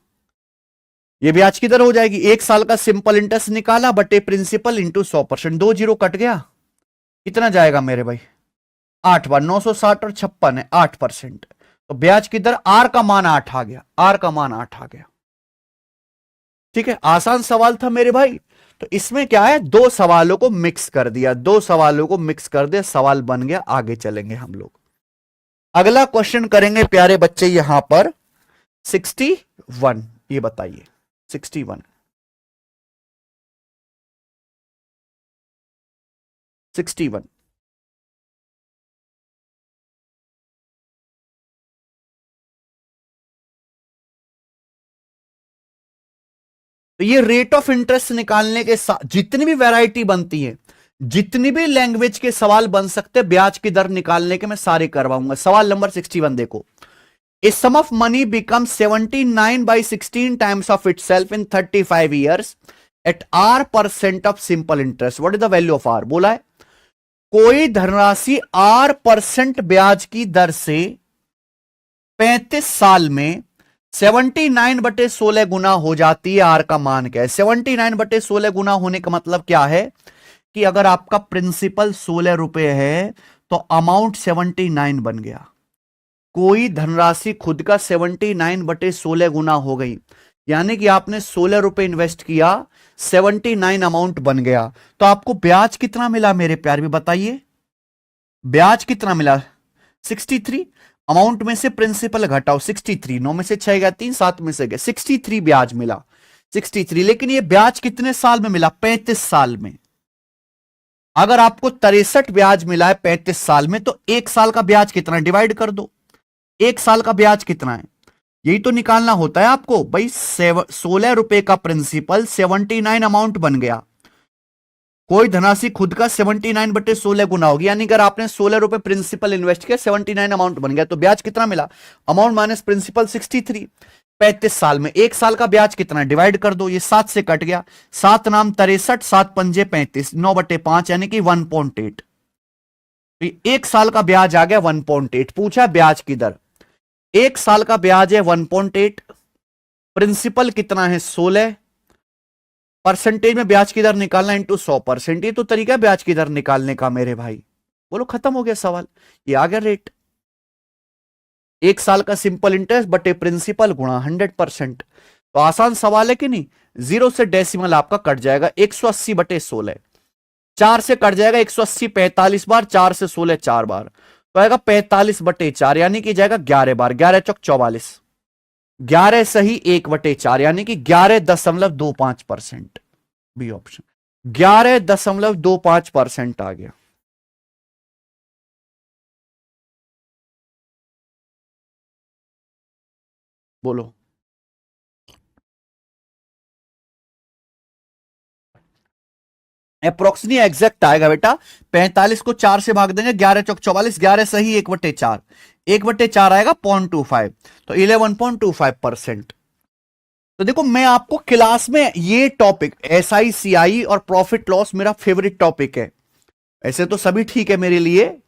ये ब्याज की दर हो जाएगी। 1 साल का सिंपल इंटरेस्ट निकाला बटे प्रिंसिपल इंटू 100%, 2 जीरो कट गया, कितना जाएगा मेरे भाई? 8 बार 960 और 56 है, 8%। तो ब्याज की दर आर का मान 8 आ गया, आर का मान 8 आ गया। ठीक है, आसान सवाल था मेरे भाई। तो इसमें क्या है, दो सवालों को मिक्स कर दिया, दो सवालों को मिक्स कर दिया, सवाल बन गया। आगे चलेंगे हम लोग, अगला क्वेश्चन करेंगे प्यारे बच्चे यहां पर 61। ये बताइए 61, 61। तो ये रेट ऑफ इंटरेस्ट निकालने के साथ जितनी भी वैरायटी बनती है, जितनी भी लैंग्वेज के सवाल बन सकते ब्याज की दर निकालने के मैं सारे करवाऊंगा। सवाल नंबर 61 देखो, a sum of money become 79/16 times of itself in 35 years at R% of simple interest, what is the value of R? बोला है कोई धनराशि R% ब्याज की दर से 35 साल में 79/16 गुना हो जाती है। आर का मान क्या है? 79/16 गुना होने का मतलब क्या है कि अगर आपका प्रिंसिपल 16 रुपए है तो अमाउंट 79 बन गया। कोई धनराशि खुद का 79/16 गुना हो गई, यानी कि आपने 16 रुपए इन्वेस्ट किया, 79 अमाउंट बन गया। तो आपको ब्याज कितना मिला मेरे प्यार भी बताइए? ब्याज कितना मिला? 63। अमाउंट में से प्रिंसिपल घटाओ 63, 9 में से 6 गया 3, 7 में से गया 63 ब्याज मिला 63। लेकिन ये ब्याज कितने साल में मिला? 35 साल में। अगर आपको 63 ब्याज मिला है 35 साल में तो एक साल का ब्याज कितना? डिवाइड कर दो। एक साल का ब्याज कितना है यही तो निकालना होता है आपको भाई। 16 रुपए का प्रिंसिपल 79 अमाउंट बन गया। कोई धनराशि खुद का 79/16 गुना होगी, यानी अगर आपने 16 रुपए प्रिंसिपल इन्वेस्ट किया 79 अमाउंट बन गया, तो ब्याज कितना मिला? Amount minus principal 63। 35 साल में एक साल का ब्याज कितना? डिवाइड कर दो, ये 7 से कट गया, 7 नाम 63, 7 पंजे 35, 9/5 यानी कि 1.8। एक साल का ब्याज आ गया 1.8। पूछा ब्याज की दर, एक साल का ब्याज है 1.8, प्रिंसिपल कितना है 16, परसेंटेज में ब्याज की दर निकालना इंटू 100%। ये तो तरीका है ब्याज की दर निकालने का मेरे भाई। बोलो खत्म हो गया सवाल, ये आ गया रेट। एक साल का सिंपल इंटरेस्ट बटे प्रिंसिपल गुणा 100%। तो आसान सवाल है कि नहीं? 0 से डेसिमल आपका कट जाएगा 180/16, 4 से कट जाएगा 180 45 बार, 4 से 16 4 बार, तो आएगा 45/4 यानी कि जाएगा 11 बार। 11 चौक 44, 11 सही 1/4 यानी कि 11.25%। बी ऑप्शन 11.25% आ गया। बोलो अप्रोक्सीमेटली एग्जैक्ट आएगा बेटा। 45 को 4 से भाग देंगे, 11 चौक 44, 11 सही 1/4, 1/4 आएगा 0.25, तो 11.25%। तो देखो मैं आपको क्लास में ये टॉपिक SICI और प्रॉफिट लॉस मेरा फेवरेट टॉपिक है। ऐसे तो सभी ठीक है मेरे लिए,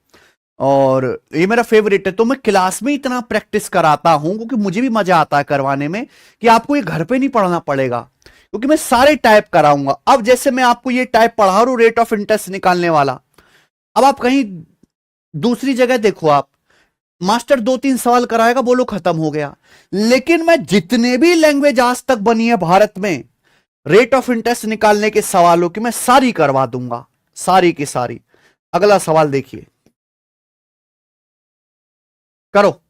और ये मेरा फेवरेट है, तो मैं क्लास में इतना प्रैक्टिस कराता हूं क्योंकि मुझे भी मजा आता है करवाने में, कि आपको ये घर पे नहीं पढ़ना पड़ेगा, क्योंकि मैं सारे टाइप कराऊंगा। अब जैसे मैं आपको ये टाइप पढ़ा रहा हूं रेट ऑफ इंटरेस्ट निकालने वाला, अब आप कहीं दूसरी जगह देखो, आप मास्टर 2-3 सवाल कराएगा, बोलो खत्म हो गया। लेकिन मैं जितने भी लैंग्वेज आज तक बनी है भारत में रेट ऑफ इंटरेस्ट निकालने के सवालों की मैं सारी करवा दूंगा, सारी की सारी। अगला सवाल देखिए, करो।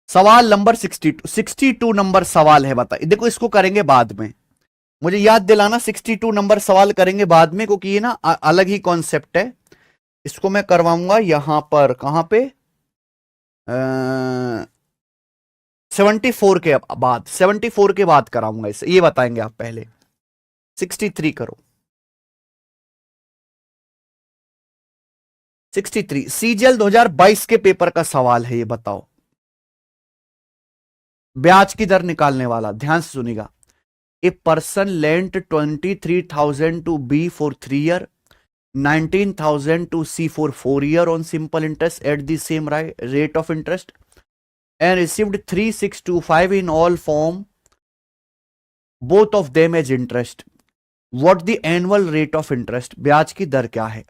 सवाल नंबर 62 नंबर सवाल है, बताइए। देखो इसको करेंगे बाद में, मुझे याद दिलाना 62 नंबर सवाल करेंगे बाद में, क्योंकि ये ना अलग ही कॉन्सेप्ट है। इसको मैं करवाऊंगा यहां पर, कहां पे, 74 के बाद, 74 के बाद कराऊंगा इसे, ये बताएंगे आप पहले। 63 करो। 63 CGL 2022 के पेपर का सवाल है, ये बताओ। ब्याज की दर निकालने वाला, ध्यान से सुनिएगा। A person lent 23,000 to B for 3 year, 19,000 to C for 4 year on simple interest at the same rate of interest and received 3,625 in all form, both of them as interest. What the annual rate of interest? ब्याज की दर क्या है?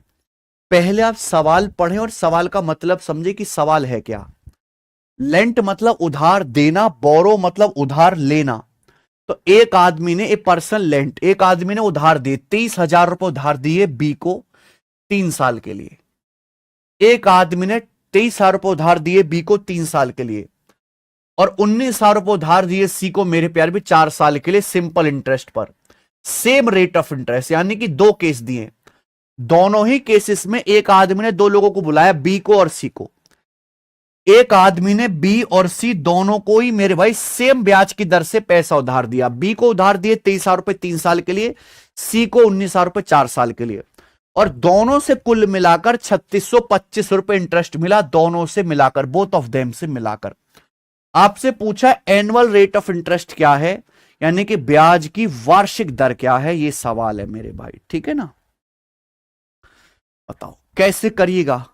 पहले आप सवाल पढ़ें और सवाल का मतलब समझे कि सवाल है क्या। लेंट मतलब उधार देना, बोरो मतलब उधार लेना। तो एक आदमी ने, ए पर्सन लेंट, एक आदमी ने उधार दिए 23,000 रुपए उधार दिए बी को 3 साल के लिए। एक आदमी ने 23,000 रुपए उधार दिए बी को 3 साल के लिए, और 19,000 रुपए उधार दिए सी को मेरे प्यार भी 4 साल के लिए सिंपल इंटरेस्ट पर, सेम रेट ऑफ इंटरेस्ट। यानी कि 2 केस दिए, दोनों ही केसेस में एक आदमी ने 2 लोगों को बुलाया, बी को और सी को। एक आदमी ने बी और सी दोनों को ही मेरे भाई सेम ब्याज की दर से पैसा उधार दिया। बी को उधार दिए 23,000 रुपए 3 साल के लिए, सी को 19,000 रुपए 4 साल के लिए, और दोनों से कुल मिलाकर 3625 रुपए इंटरेस्ट मिला, दोनों से मिलाकर, बोथ ऑफ देम से मिलाकर। आपसे पूछा एनुअल रेट ऑफ इंटरेस्ट क्या है, यानी कि ब्याज की वार्षिक दर क्या है, ये सवाल है मेरे भाई, ठीक है ना। बताओ कैसे करिएगा।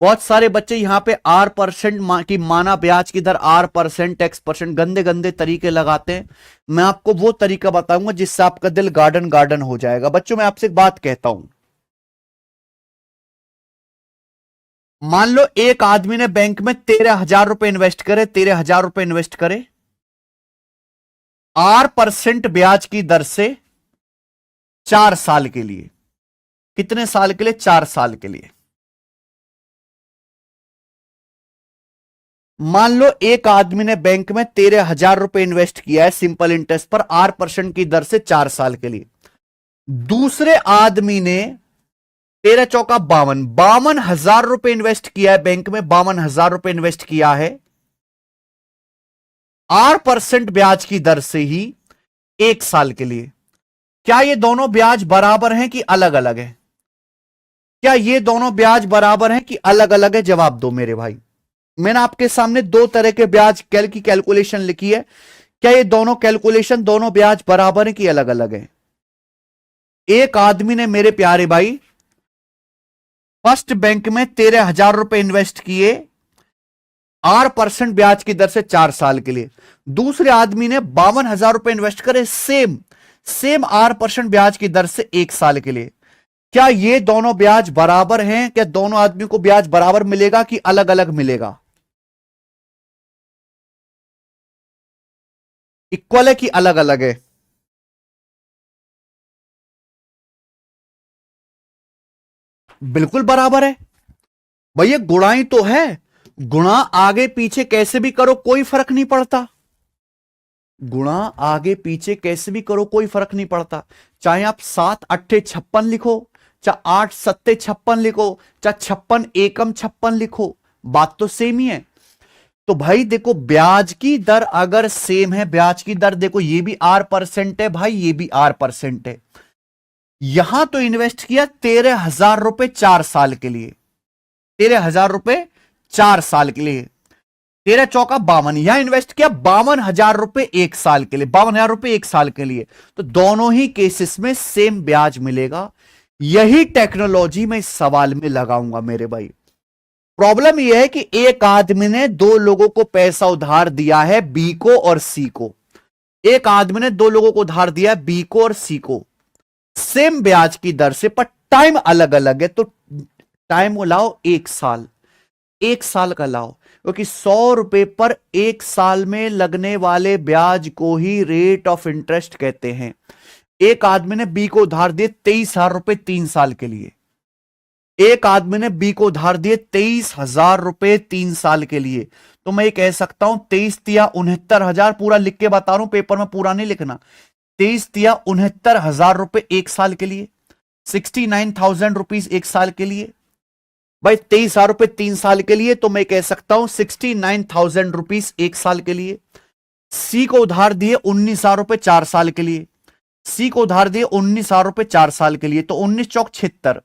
बहुत सारे बच्चे यहां पे R% की माना ब्याज की दर R%, X%, गंदे गंदे तरीके लगाते हैं। मैं आपको वो तरीका बताऊंगा जिससे आपका दिल गार्डन गार्डन हो जाएगा। बच्चों मैं आपसे एक बात कहता हूं, मान लो एक आदमी ने बैंक में 13,000 रुपए इन्वेस्ट करे, 13,000 रुपए इन्वेस्ट करे R% ब्याज की दर से 4 साल के लिए। कितने साल के लिए? 4 साल के लिए। मान लो एक आदमी ने बैंक में 13,000 रुपए इन्वेस्ट किया है सिंपल इंटरेस्ट पर R% की दर से 4 साल के लिए। दूसरे आदमी ने 13 चौका 52, 52,000 रुपए इन्वेस्ट किया है बैंक में, 52,000 रुपए इन्वेस्ट किया है R% ब्याज की दर से ही 1 साल के लिए। क्या ये दोनों ब्याज बराबर हैं कि अलग अलग है? क्या ये दोनों ब्याज बराबर हैं कि अलग अलग है? जवाब दो मेरे भाई। मैंने आपके सामने दो तरह के ब्याज की कैलकुलेशन लिखी है। क्या ये दोनों कैलकुलेशन, दोनों ब्याज बराबर हैं कि अलग अलग है? एक आदमी ने मेरे प्यारे भाई फर्स्ट बैंक में 13,000 रुपए इन्वेस्ट किए R% ब्याज की दर से 4 साल के लिए। दूसरे आदमी ने 52,000 रुपए इन्वेस्ट करे सेम R% ब्याज की दर से 1 साल के लिए। क्या ये दोनों ब्याज बराबर हैं? क्या दोनों आदमी को ब्याज बराबर मिलेगा कि अलग अलग मिलेगा? इक्वल है कि अलग अलग है? बिल्कुल बराबर है भैया। गुणा ही तो है, गुणा आगे पीछे कैसे भी करो कोई फर्क नहीं पड़ता। गुणा आगे पीछे कैसे भी करो कोई फर्क नहीं पड़ता। चाहे आप 7 अट्ठे 56 लिखो, चाहे 8 सत्ते 56 लिखो, चाहे 56 एकम 56 लिखो, बात तो सेम ही है। तो भाई देखो ब्याज की दर अगर सेम है, ब्याज की दर देखो ये भी R% है भाई, ये भी R% है। यहां तो इन्वेस्ट किया 13,000 रुपए 4 साल के लिए, 13,000 रुपए 4 साल के लिए, 13 चौका 52। यहां इन्वेस्ट किया 52,000 रुपए 1 साल के लिए, 52,000 रुपए 1 साल के लिए। तो दोनों ही केसेस में सेम ब्याज मिलेगा। यही टेक्नोलॉजी मैं इस सवाल में लगाऊंगा मेरे भाई। प्रॉब्लम यह है कि एक आदमी ने दो लोगों को पैसा उधार दिया है, बी को और सी को। एक आदमी ने दो लोगों को उधार दिया है, बी को और सी को, सेम ब्याज की दर से, पर टाइम अलग अलग है। तो टाइम वो लाओ 1 साल, 1 साल का लाओ, क्योंकि 100 रुपए पर 1 साल में लगने वाले ब्याज को ही रेट ऑफ इंटरेस्ट कहते हैं। एक आदमी ने बी को उधार दिए 23,000 रुपए 3 साल के लिए। एक आदमी ने बी को उधार दिए 23,000 रुपए 3 साल के लिए। तो मैं ये कह सकता हूं 23 तिया 69,000, पूरा लिख के बता रहा हूं, पेपर में पूरा नहीं लिखना। 23 तिया 69,000 रुपए 1 साल के लिए, 69,000 रुपीज 1 साल के लिए भाई, 23,000 रुपए 3 साल के लिए। तो मैं कह सकता हूं 69,000 रुपीज 1 साल के लिए। सी को उधार दिए 19,000 रुपए 4 साल के लिए, सी को उधार दिए 19,000 रुपए 4 साल के लिए। तो 19 चौक 76,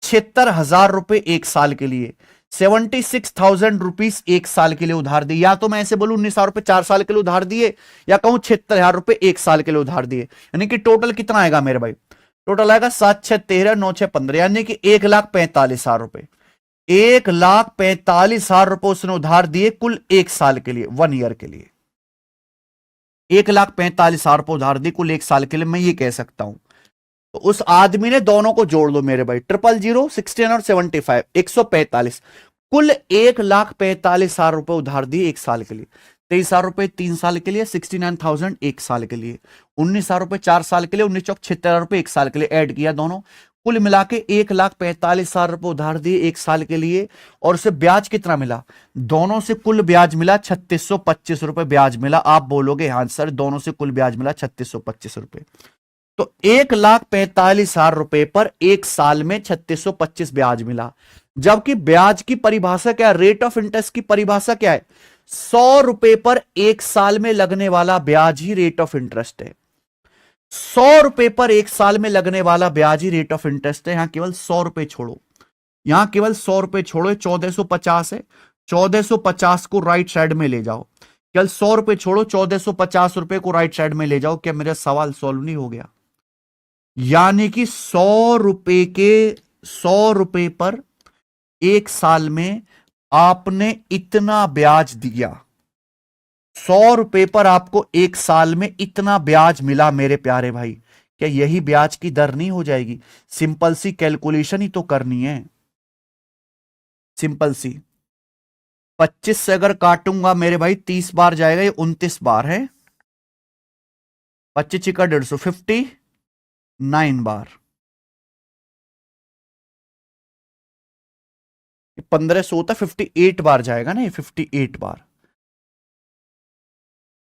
76,000 रुपए 1 साल के लिए, 76,000 रुपीज 1 साल के लिए उधार दिए। या तो मैं ऐसे बोलूं 19,000 रुपए 4 साल के लिए उधार दिए, या कहूं 76,000 रुपए 1 साल के लिए उधार दिए। यानी कि टोटल कितना आएगा मेरे भाई? टोटल आएगा 7 6 13 9 6 15, यानी कि 1,45,000 रुपए, 1,45,000 रुपए उसने उधार दिए कुल 1 साल के लिए, 1 ईयर के लिए। 1,45,000 रुपए उधार दिए कुल 1 साल के लिए, मैं ये कह सकता हूं। तो उस आदमी ने, दोनों को जोड़ लो मेरे भाई, 000 16 और 75 145, कुल 1,45,000 रुपए उधार दिए 1 साल के लिए। 23,000 रुपए 3 साल के लिए, 69,000 1 साल के लिए, 19,000 रुपए 4 साल के लिए, 19 चौक 76,000 रुपए 1 साल के लिए, ऐड किया दोनों, कुल मिला के 1,45,000 रुपए उधार दिए 1 साल के लिए। और उसे ब्याज कितना मिला? दोनों से कुल ब्याज मिला 3625 रुपए ब्याज मिला। आप बोलोगे हाँ सर दोनों से कुल ब्याज मिला 3625 रुपए। तो 1,45,000 रुपए पर एक साल में 3625 ब्याज मिला। जबकि ब्याज की परिभाषा क्या है, रेट ऑफ इंटरेस्ट की परिभाषा क्या है, 100 रुपए पर एक साल में लगने वाला ब्याज ही रेट ऑफ इंटरेस्ट है। 100 रुपए पर एक साल में लगने वाला ब्याज ही रेट ऑफ इंटरेस्ट है। यहां केवल 100 रुपए छोड़ो, यहां केवल 100 रुपए छोड़ो, 1450 है, 1450 को राइट साइड में ले जाओ, केवल 100 रुपए छोड़ो, 1450 रुपए को राइट साइड में ले जाओ। क्या मेरा सवाल सॉल्व नहीं हो गया? यानी कि 100 रुपए पर एक साल में आपने इतना ब्याज दिया, 100 रुपए पर आपको एक साल में इतना ब्याज मिला मेरे प्यारे भाई। क्या यही ब्याज की दर नहीं हो जाएगी? सिंपल सी कैलकुलेशन ही तो करनी है, सिंपल सी। 25 से अगर काटूंगा मेरे भाई 30 बार जाएगा, ये 29 बार है, 25 का 150, 59 बार, 1500 होता 58 बार जाएगा ना, ये 58 बार।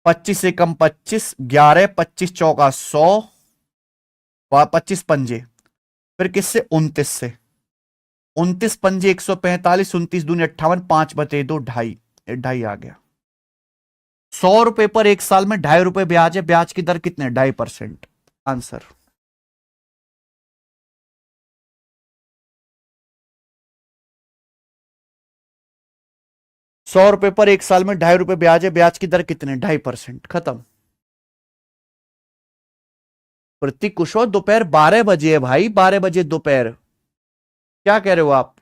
25 से कम 25, 11, 25 चौका 100, 25 पंजे, फिर किससे, 29 से, 29 पंजे 145, 29 दूनी 58, 5/2 ढाई, ढाई आ गया। 100 रुपए पर एक साल में 2.5 रुपए ब्याज है, ब्याज की दर कितने, 2.5%। आंसर। ₹100 पर एक साल में 2.5 रुपए ब्याज है, ब्याज की दर कितने, 2.5%। खत्म। प्रतीक कुशवाहा, दोपहर 12 बजे है भाई, 12 बजे दोपहर, क्या कह रहे हो आप?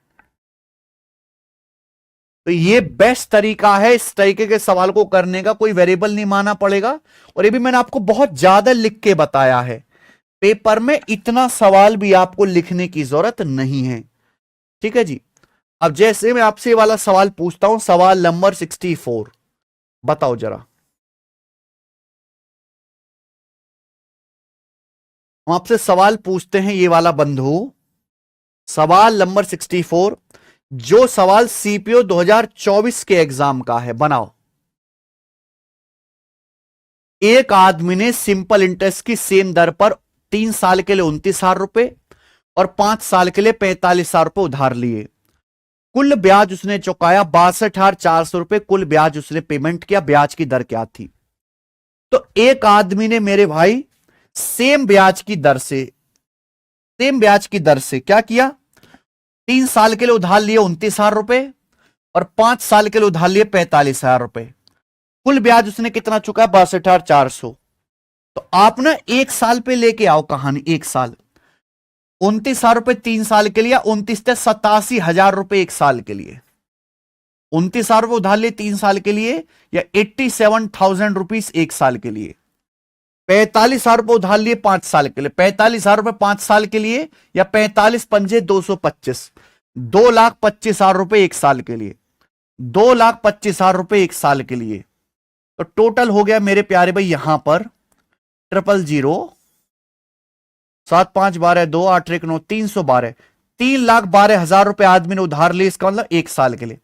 तो ये बेस्ट तरीका है इस तरीके के सवाल को करने का, कोई वेरिएबल नहीं माना पड़ेगा। और ये भी मैंने आपको बहुत ज्यादा लिख के बताया है, पेपर में इतना सवाल भी आपको लिखने की जरूरत नहीं है, ठीक है जी। अब जैसे मैं आपसे वाला सवाल पूछता हूं, सवाल नंबर 64, बताओ जरा। हम आपसे सवाल पूछते हैं ये वाला बंधु, सवाल नंबर 64, जो सवाल सीपीओ 2024 के एग्जाम का है, बनाओ। एक आदमी ने सिंपल इंटरेस्ट की सेम दर पर 3 साल के लिए 29,000 रुपए और 5 साल के लिए 45,000 रुपए उधार लिए। कुल ब्याज उसने चुकाया 62,400 रुपए, कुल ब्याज उसने पेमेंट किया, ब्याज की दर क्या थी? तो एक आदमी ने मेरे भाई सेम ब्याज की दर से, सेम ब्याज की दर से क्या किया, 3 साल के लिए उधार लिए 29,000 रुपए और 5 साल के लिए उधार लिए 45,000 रुपए। कुल ब्याज उसने कितना चुका, 62,400। तो आप ना एक साल पे लेके आओ कहानी, एक साल, 29,000 रुपए 3 साल के लिए, 29 से 87,000 रुपए एक साल के लिए, 29,000 रुपए उधार लिए 3 साल के लिए, या 87,000 रुपीज एक साल के लिए। 45,000 रुपए उधार लिए 5 साल के लिए, 45,000 रुपए 5 साल के लिए, या 45 पंजे 225, 2,25,000 रुपए एक साल के लिए, 2,25,000 रुपए एक साल के लिए। तो टोटल हो गया मेरे प्यारे भाई यहां पर 000, 7 5 12 2 8 1 9 312, 3,12,000 रुपए आदमी ने उधार लिए, इसका मतलब एक साल के लिए।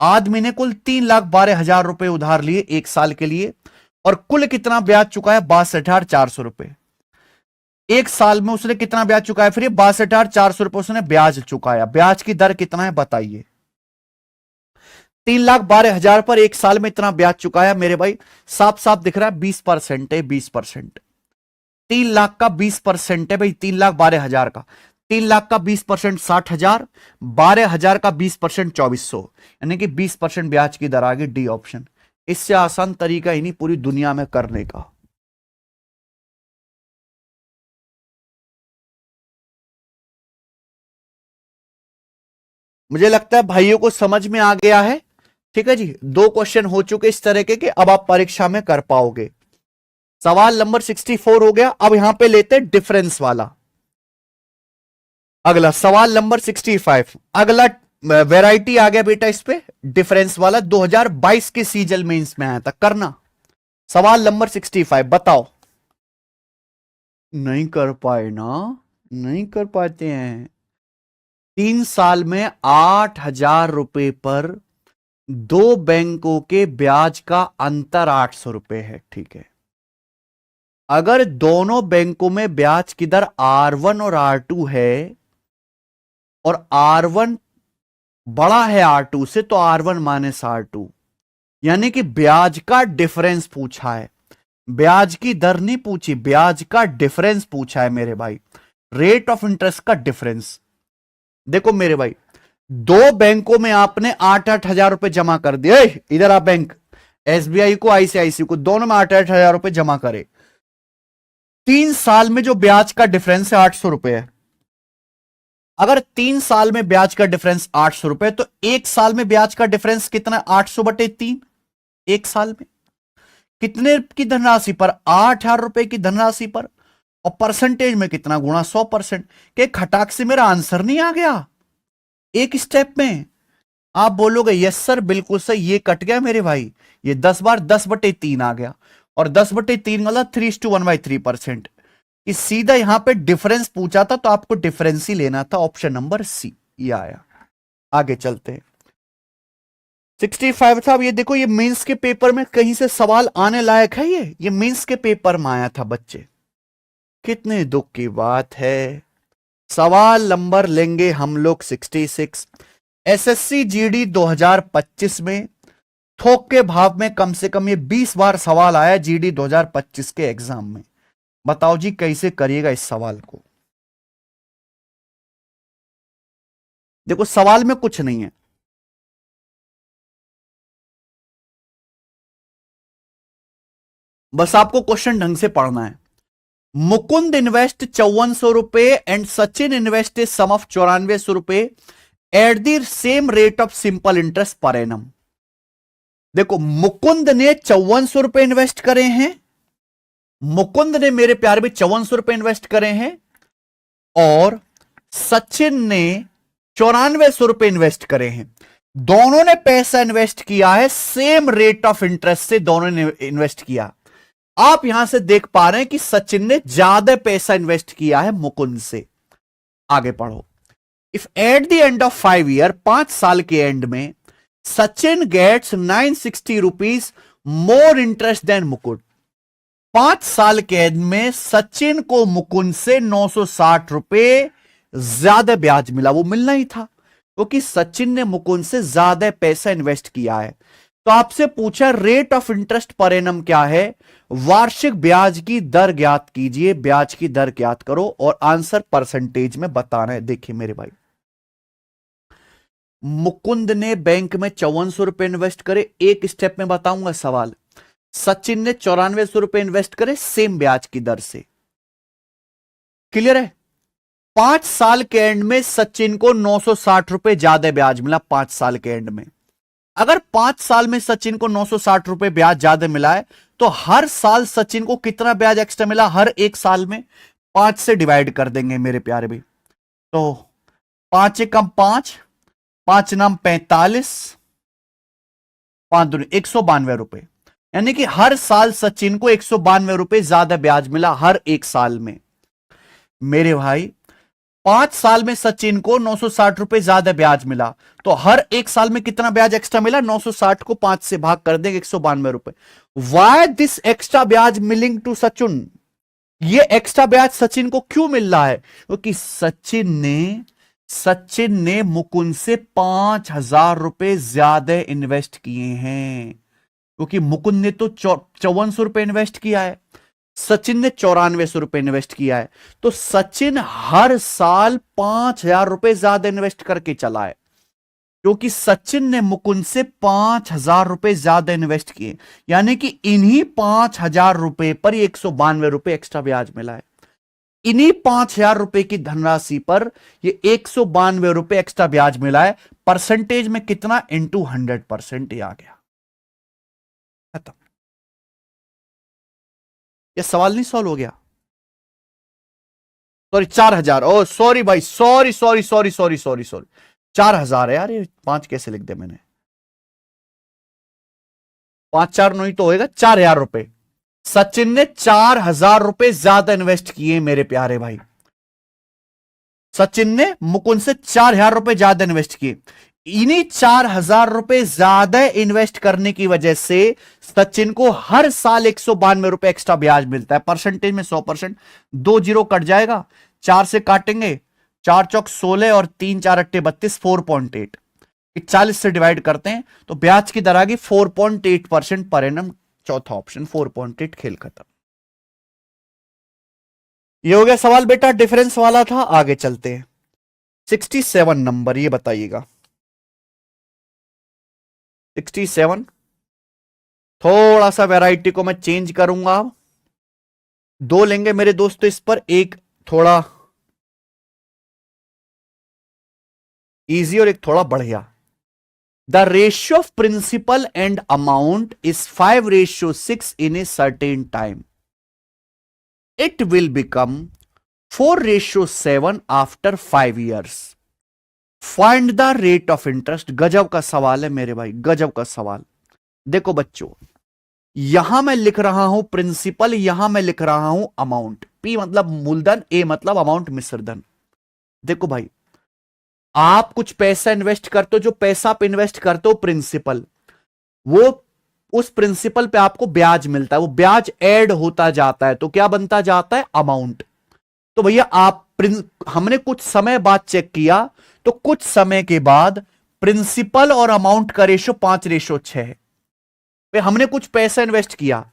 आदमी ने कुल 3,12,000 रुपए उधार लिए एक साल के लिए, और कुल कितना ब्याज चुकाया, 62,400 रुपए। एक साल में उसने कितना ब्याज चुकाया, फिर 62,400 रुपए उसने ब्याज चुकाया, ब्याज की दर कितना है बताइए। 3,12,000 पर एक साल में इतना ब्याज चुकाया मेरे भाई, साफ साफ दिख रहा है 20% है, 20%। 3 लाख का 20% है भाई, 3,12,000 का, 3 लाख का 20% 60,000, 12,000 का 20% 2,400, यानी कि 20% ब्याज की दर आ गई, डी ऑप्शन। इससे आसान तरीका ही नहीं पूरी दुनिया में करने का। मुझे लगता है भाइयों को समझ में आ गया है, ठीक है जी। 2 क्वेश्चन हो चुके इस तरह के, अब आप परीक्षा में कर पाओगे। सवाल नंबर 64 हो गया। अब यहां पे लेते हैं डिफरेंस वाला, अगला सवाल नंबर 65, अगला वैरायटी आ गया बेटा इस पे, डिफरेंस वाला 2022 के सीजल मेंस में आया था, करना। सवाल नंबर 65 बताओ। नहीं कर पाए ना, नहीं कर पाते हैं। 3 साल में 8,000 रुपए पर 2 बैंकों के ब्याज का अंतर 800 रुपए है, ठीक है। अगर दोनों बैंकों में ब्याज की दर R1 और R2 है और R1 बड़ा है R2 से, तो R1 माइनस R2, यानी कि ब्याज का डिफरेंस पूछा है, ब्याज की दर नहीं पूछी, ब्याज का डिफरेंस पूछा है मेरे भाई, रेट ऑफ इंटरेस्ट का डिफरेंस। देखो मेरे भाई, दो बैंकों में आपने 8-8 हजार रुपए जमा कर दिए, इधर आप बैंक SBI को ICICI को दोनों में 8-8 हजार रुपए जमा करे, 3 साल में जो ब्याज का डिफरेंस है 800 रुपए है। अगर 3 साल में ब्याज का डिफरेंस 800 रुपए, तो 1 साल में ब्याज का डिफरेंस कितना, 800/3। 1 साल में कितने की धनराशि पर, 8,000 रुपए की धनराशि पर, और परसेंटेज में कितना, गुणा 100%। के खटाक से मेरा आंसर नहीं आ गया एक स्टेप में? आप बोलोगे यस सर बिल्कुल सही, ये कट गया मेरे भाई, ये 10 बार 10/3 आ गया, और 10/3 मतलब 3:1/3%। कि सीधा यहां पे डिफरेंस पूछा था, तो आपको डिफरेंस ही लेना था, ऑप्शन नंबर सी ये आया। आगे चलते हैं। 65 था। अब ये देखो, ये मेंस के पेपर में कहीं से सवाल आने लायक है, ये मेंस के पेपर में आया था बच्चे, कितने दुख की बात है। सवाल नंबर लेंगे हम लोग 66। SSC GD 2025 में थोक के भाव में कम से कम ये 20 बार सवाल आया GD 2025 के एग्जाम में। बताओ जी कैसे करिएगा इस सवाल को। देखो सवाल में कुछ नहीं है, बस आपको क्वेश्चन ढंग से पढ़ना है। मुकुंद इन्वेस्ट 5400 रुपए and Sachin invest a sum of 9400 रुपए at the same rate of simple interest per annum. देखो मुकुंद ने 5400 रुपए इन्वेस्ट करे हैं, मुकुंद ने मेरे प्यार में 5400 रुपए इन्वेस्ट करे हैं, और सचिन ने 9400 रुपए इन्वेस्ट करे हैं। दोनों ने पैसा इन्वेस्ट किया है सेम रेट ऑफ इंटरेस्ट से, दोनों ने इन्वेस्ट किया। आप यहां से देख पा रहे हैं कि सचिन ने ज्यादा पैसा इन्वेस्ट किया है मुकुंद से। आगे पढ़ो। If at the end of 5 year, 5 साल के एंड में, Sachin gets 960 rupees more interest than Mukund. 5 साल के एंड में सचिन को मुकुंद से 960 रुपए ज्यादा ब्याज मिला, वो मिलना ही था क्योंकि सचिन ने मुकुंद से ज्यादा पैसा इन्वेस्ट किया है। तो आपसे पूछा rate of interest per annum क्या है, वार्षिक ब्याज की दर ज्ञात कीजिए, ब्याज की दर ज्ञात करो और आंसर परसेंटेज में बताना है। देखिए मेरे भाई, मुकुंद ने बैंक में 5400 रुपए इन्वेस्ट करे, एक स्टेप में बताऊंगा सवाल। सचिन ने 9400 रुपए इन्वेस्ट करे सेम ब्याज की दर से। क्लियर है? 5 साल के एंड में सचिन को 960 रुपए ज्यादा ब्याज मिला। 5 साल के एंड में अगर 5 साल में सचिन को 960 रुपए ब्याज ज्यादा मिला है, तो हर साल सचिन को कितना ब्याज एक्स्ट्रा मिला, हर एक साल में 5 से डिवाइड कर देंगे मेरे प्यारे भी। तो 5 एकम 5, 5 नाम 45, 5 दूनी 192 रुपए, यानी कि हर साल सचिन को 192 रुपए ज्यादा ब्याज मिला हर एक साल में। मेरे भाई 5 साल में सचिन को 960 रुपए ज्यादा ब्याज मिला, तो हर एक साल में कितना ब्याज एक्स्ट्रा मिला, 960 को 5 से भाग कर देंगे 192 रुपए। वाई दिस एक्स्ट्रा ब्याज मिलिंग टू सचिन, ये एक्स्ट्रा ब्याज सचिन को क्यों मिल रहा है? क्योंकि सचिन ने मुकुंद से 5,000 रुपए ज्यादा इन्वेस्ट किए हैं, क्योंकि मुकुंद ने तो 5400 रुपए इन्वेस्ट किया है, सचिन ने 9400 रुपए इन्वेस्ट किया है। तो सचिन हर साल 5,000 रुपए ज्यादा इन्वेस्ट करके चला है, क्योंकि सचिन ने मुकुंद से 5,000 रुपए ज्यादा इन्वेस्ट किए, यानी कि इन्हीं 5,000 रुपए पर 192 रुपए एक्स्ट्रा ब्याज मिला है। इन्हीं 5,000 रुपए की धनराशि पर ये 192 रुपए एक्स्ट्रा ब्याज मिला है। परसेंटेज में कितना, इंटू 100% आ गया। खत्म। ये सवाल नहीं सॉल्व हो गया? सॉरी 4,000, ओ सॉरी भाई, सॉरी 4,000 है यार, ये 5 कैसे लिख दे मैंने, 5 4 नहीं तो होएगा 4,000 रुपए। सचिन ने 4,000 रुपए ज्यादा इन्वेस्ट किए मेरे प्यारे भाई, सचिन ने मुकुंद से 4,000 रुपए ज्यादा इन्वेस्ट किए। इन्हीं 4,000 रुपए ज्यादा इन्वेस्ट करने की वजह से सचिन को हर साल 192 रुपए एक्स्ट्रा ब्याज मिलता है। परसेंटेज में 100%। 2 जीरो कट जाएगा, 4 से काटेंगे, 4 चौक 16 और 3 4 अट्टे 32, 4.8। 40 से डिवाइड करते हैं तो ब्याज की दर आ गई 4.8% पर एनम। चौथा ऑप्शन 4.8, खेल खत्म। ये हो गया सवाल बेटा, डिफरेंस वाला था। आगे चलते हैं 67 नंबर, ये बताइएगा 67। थोड़ा सा वैरायटी को मैं चेंज करूंगा, 2 लेंगे मेरे दोस्तों इस पर, एक थोड़ा इजी और एक थोड़ा बढ़िया। The ratio of principal and amount is 5:6 in a certain time. It will become 4:7 after 5 years। Find the rate of interest. गजब का सवाल है मेरे भाई, गजब का सवाल। देखो बच्चों, यहां मैं लिख रहा हूं प्रिंसिपल, यहां मैं लिख रहा हूं अमाउंट। पी मतलब मूलधन, ए मतलब अमाउंट मिश्रधन। देखो भाई, आप कुछ पैसा इन्वेस्ट करते हो, जो पैसा आप इन्वेस्ट करते हो प्रिंसिपल, वो उस प्रिंसिपल पे आपको ब्याज मिलता है, वो ब्याज ऐड होता जाता है तो क्या बनता जाता है, अमाउंट। तो भैया आप हमने कुछ समय बाद चेक किया तो कुछ समय के बाद प्रिंसिपल और अमाउंट का रेशो 5:6 है। हमने कुछ पैसा इन्वेस्ट किया,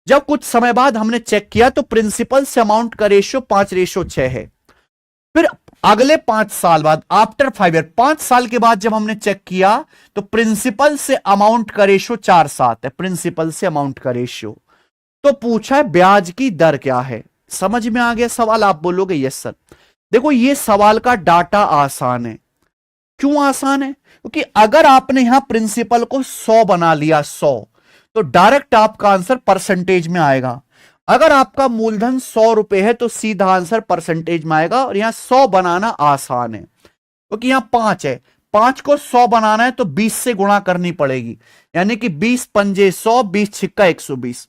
जब कुछ समय बाद हमने चेक किया तो प्रिंसिपल से अमाउंट का रेशियो 5:6 है। फिर अगले 5 साल बाद, आफ्टर 5 ईयर, 5 साल के बाद जब हमने चेक किया तो प्रिंसिपल से अमाउंट का रेशियो 4:7 है। प्रिंसिपल से अमाउंट का रेशियो। तो पूछा है ब्याज की दर क्या है। समझ में आ गया सवाल? आप बोलोगे यस सर। देखो ये सवाल का डाटा आसान है। क्यों आसान है? क्योंकि अगर आपने यहां प्रिंसिपल को 100 बना लिया, 100, तो डायरेक्ट आपका आंसर परसेंटेज में आएगा। अगर आपका मूलधन 100 रुपए है तो सीधा आंसर परसेंटेज में आएगा। और यहां 100 बनाना आसान है क्योंकि यहां 5 है, 5 को 100 बनाना है तो 20 से गुणा करनी पड़ेगी, यानी कि 20 पंजे 100, 20 छिक्का 120।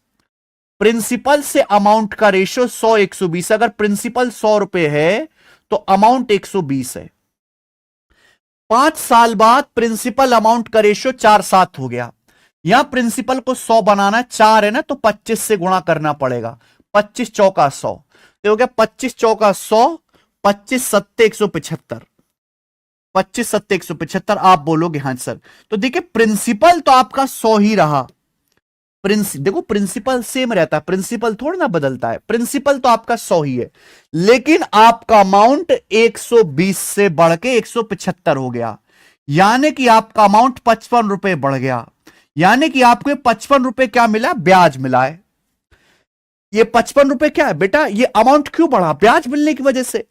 प्रिंसिपल से अमाउंट का रेशियो 100:120। अगर प्रिंसिपल 100 रुपए है तो अमाउंट 120 है। 5 साल बाद प्रिंसिपल अमाउंट का रेशियो 4:7 हो गया। यहां प्रिंसिपल को 100 बनाना है, 4 है ना, तो 25 से गुणा करना पड़ेगा। 25 चौका 100, तो हो गया 25 चौका 100, 25 सत्ते 175, 25 सत्ते 175। आप बोलोगे हाँ सर। तो देखिए प्रिंसिपल तो आपका 100 ही रहा। देखो प्रिंसिपल सेम रहता है, प्रिंसिपल थोड़ा ना बदलता है। प्रिंसिपल तो आपका 100 ही है, लेकिन आपका अमाउंट 120 से बढ़ के 175 हो गया, यानी कि आपका अमाउंट 55 रुपए बढ़ गया। यानी कि आपको 55 रुपए क्या मिला, ब्याज मिला है। ये 55 रुपए क्या है बेटा, ये अमाउंट क्यों बढ़ा, ब्याज मिलने की वजह से।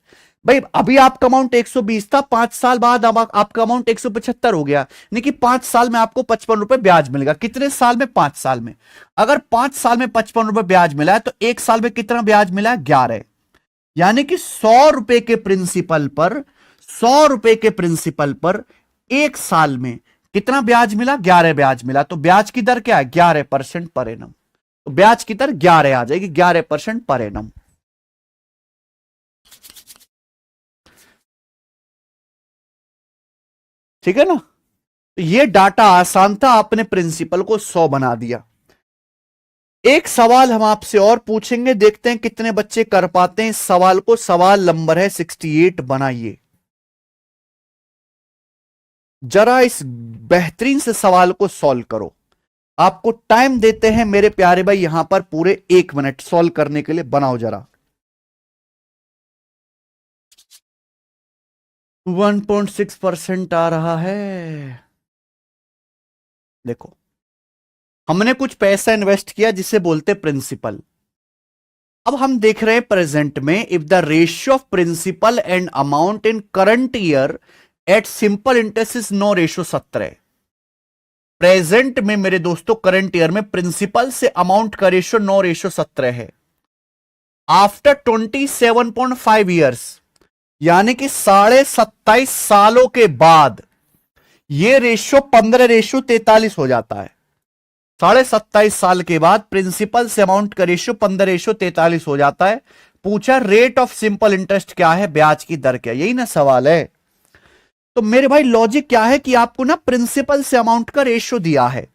भाई अभी आपका अमाउंट 120 था, 5 साल बाद अब आपका अमाउंट 175 हो गया, यानी कि 5 साल में आपको 55 रुपए ब्याज मिलेगा। कितने साल में, 5 साल में। अगर 5 साल में 55 रुपए ब्याज मिला है तो 1 साल में कितना ब्याज मिला है, 11। यानी कि 100 रुपए के प्रिंसिपल पर, 100 रुपए के प्रिंसिपल पर 1 साल में कितना ब्याज मिला, 11 ब्याज मिला। तो ब्याज की दर क्या है, 11% पर एनम। तो ब्याज की दर 11 आ जाएगी, 11% पर एनम। ठीक है ना। तो ये डाटा आसान था, आपने प्रिंसिपल को 100 बना दिया। एक सवाल हम आपसे और पूछेंगे, देखते हैं कितने बच्चे कर पाते हैं इस सवाल को। सवाल नंबर है 68, बनाइए जरा इस बेहतरीन से सवाल को सॉल्व करो। आपको टाइम देते हैं मेरे प्यारे भाई यहां पर पूरे 1 मिनट सॉल्व करने के लिए। बनाओ जरा। 1.6% आ रहा है। देखो हमने कुछ पैसा इन्वेस्ट किया जिसे बोलते प्रिंसिपल। अब हम देख रहे हैं प्रेजेंट में, if the ratio of principal and amount in current year at simple interest is 9:17। Present में मेरे दोस्तों करंट ईयर में प्रिंसिपल से अमाउंट का रेशियो 9:17 है। आफ्टर 27.5 ईयर्स, यानी कि 27.5 सालों के बाद यह रेशियो 15:43 हो जाता है। 27.5 साल के बाद प्रिंसिपल से अमाउंट का रेशियो 15:43 हो जाता है। पूछा रेट ऑफ सिंपल इंटरेस्ट क्या है, ब्याज की दर क्या, यही ना सवाल है। तो मेरे भाई लॉजिक क्या है कि आपको ना प्रिंसिपल से अमाउंट का रेशियो दिया है।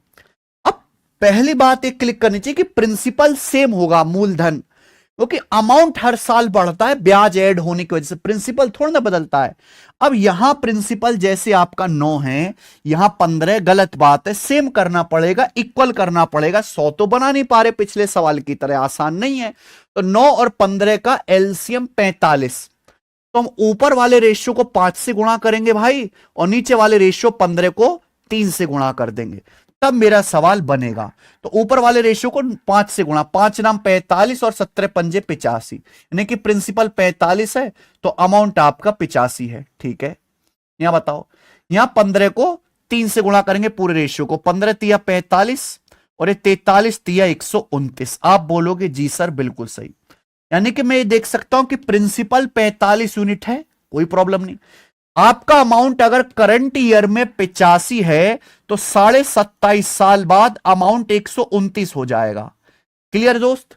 अब पहली बात एक क्लिक करनी चाहिए कि प्रिंसिपल सेम होगा मूलधन, क्योंकि अमाउंट हर साल बढ़ता है ब्याज ऐड होने की वजह से, प्रिंसिपल थोड़ा ना बदलता है। अब यहां प्रिंसिपल जैसे आपका 9 है, यहां 15, गलत बात है, सेम करना पड़ेगा, इक्वल करना पड़ेगा। 100 तो बना नहीं पा रहे पिछले सवाल की तरह, आसान नहीं है। तो 9 और 15 का एलसीएम 45, तो हम ऊपर वाले रेशियो को 5 से गुणा करेंगे भाई, और नीचे वाले रेशियो 15 को 3 से गुणा कर देंगे, तब मेरा सवाल बनेगा। तो ऊपर वाले रेशियो को 5 से गुणा, 5 नाम 45 और 17 पंजे 85, यानी कि प्रिंसिपल 45 है तो अमाउंट आपका 85 है। ठीक है, यहां बताओ, यहां 15 को 3 से गुणा करेंगे पूरे रेशियो को, 15 तिया 45 और ये 43 तिया 129। आप बोलोगे जी सर बिल्कुल सही, यानी कि मैं ये देख सकता हूं कि प्रिंसिपल 45 यूनिट है, कोई प्रॉब्लम नहीं। आपका अमाउंट अगर करंट ईयर में 85 है तो 27.5 साल बाद अमाउंट 129 हो जाएगा। क्लियर दोस्त?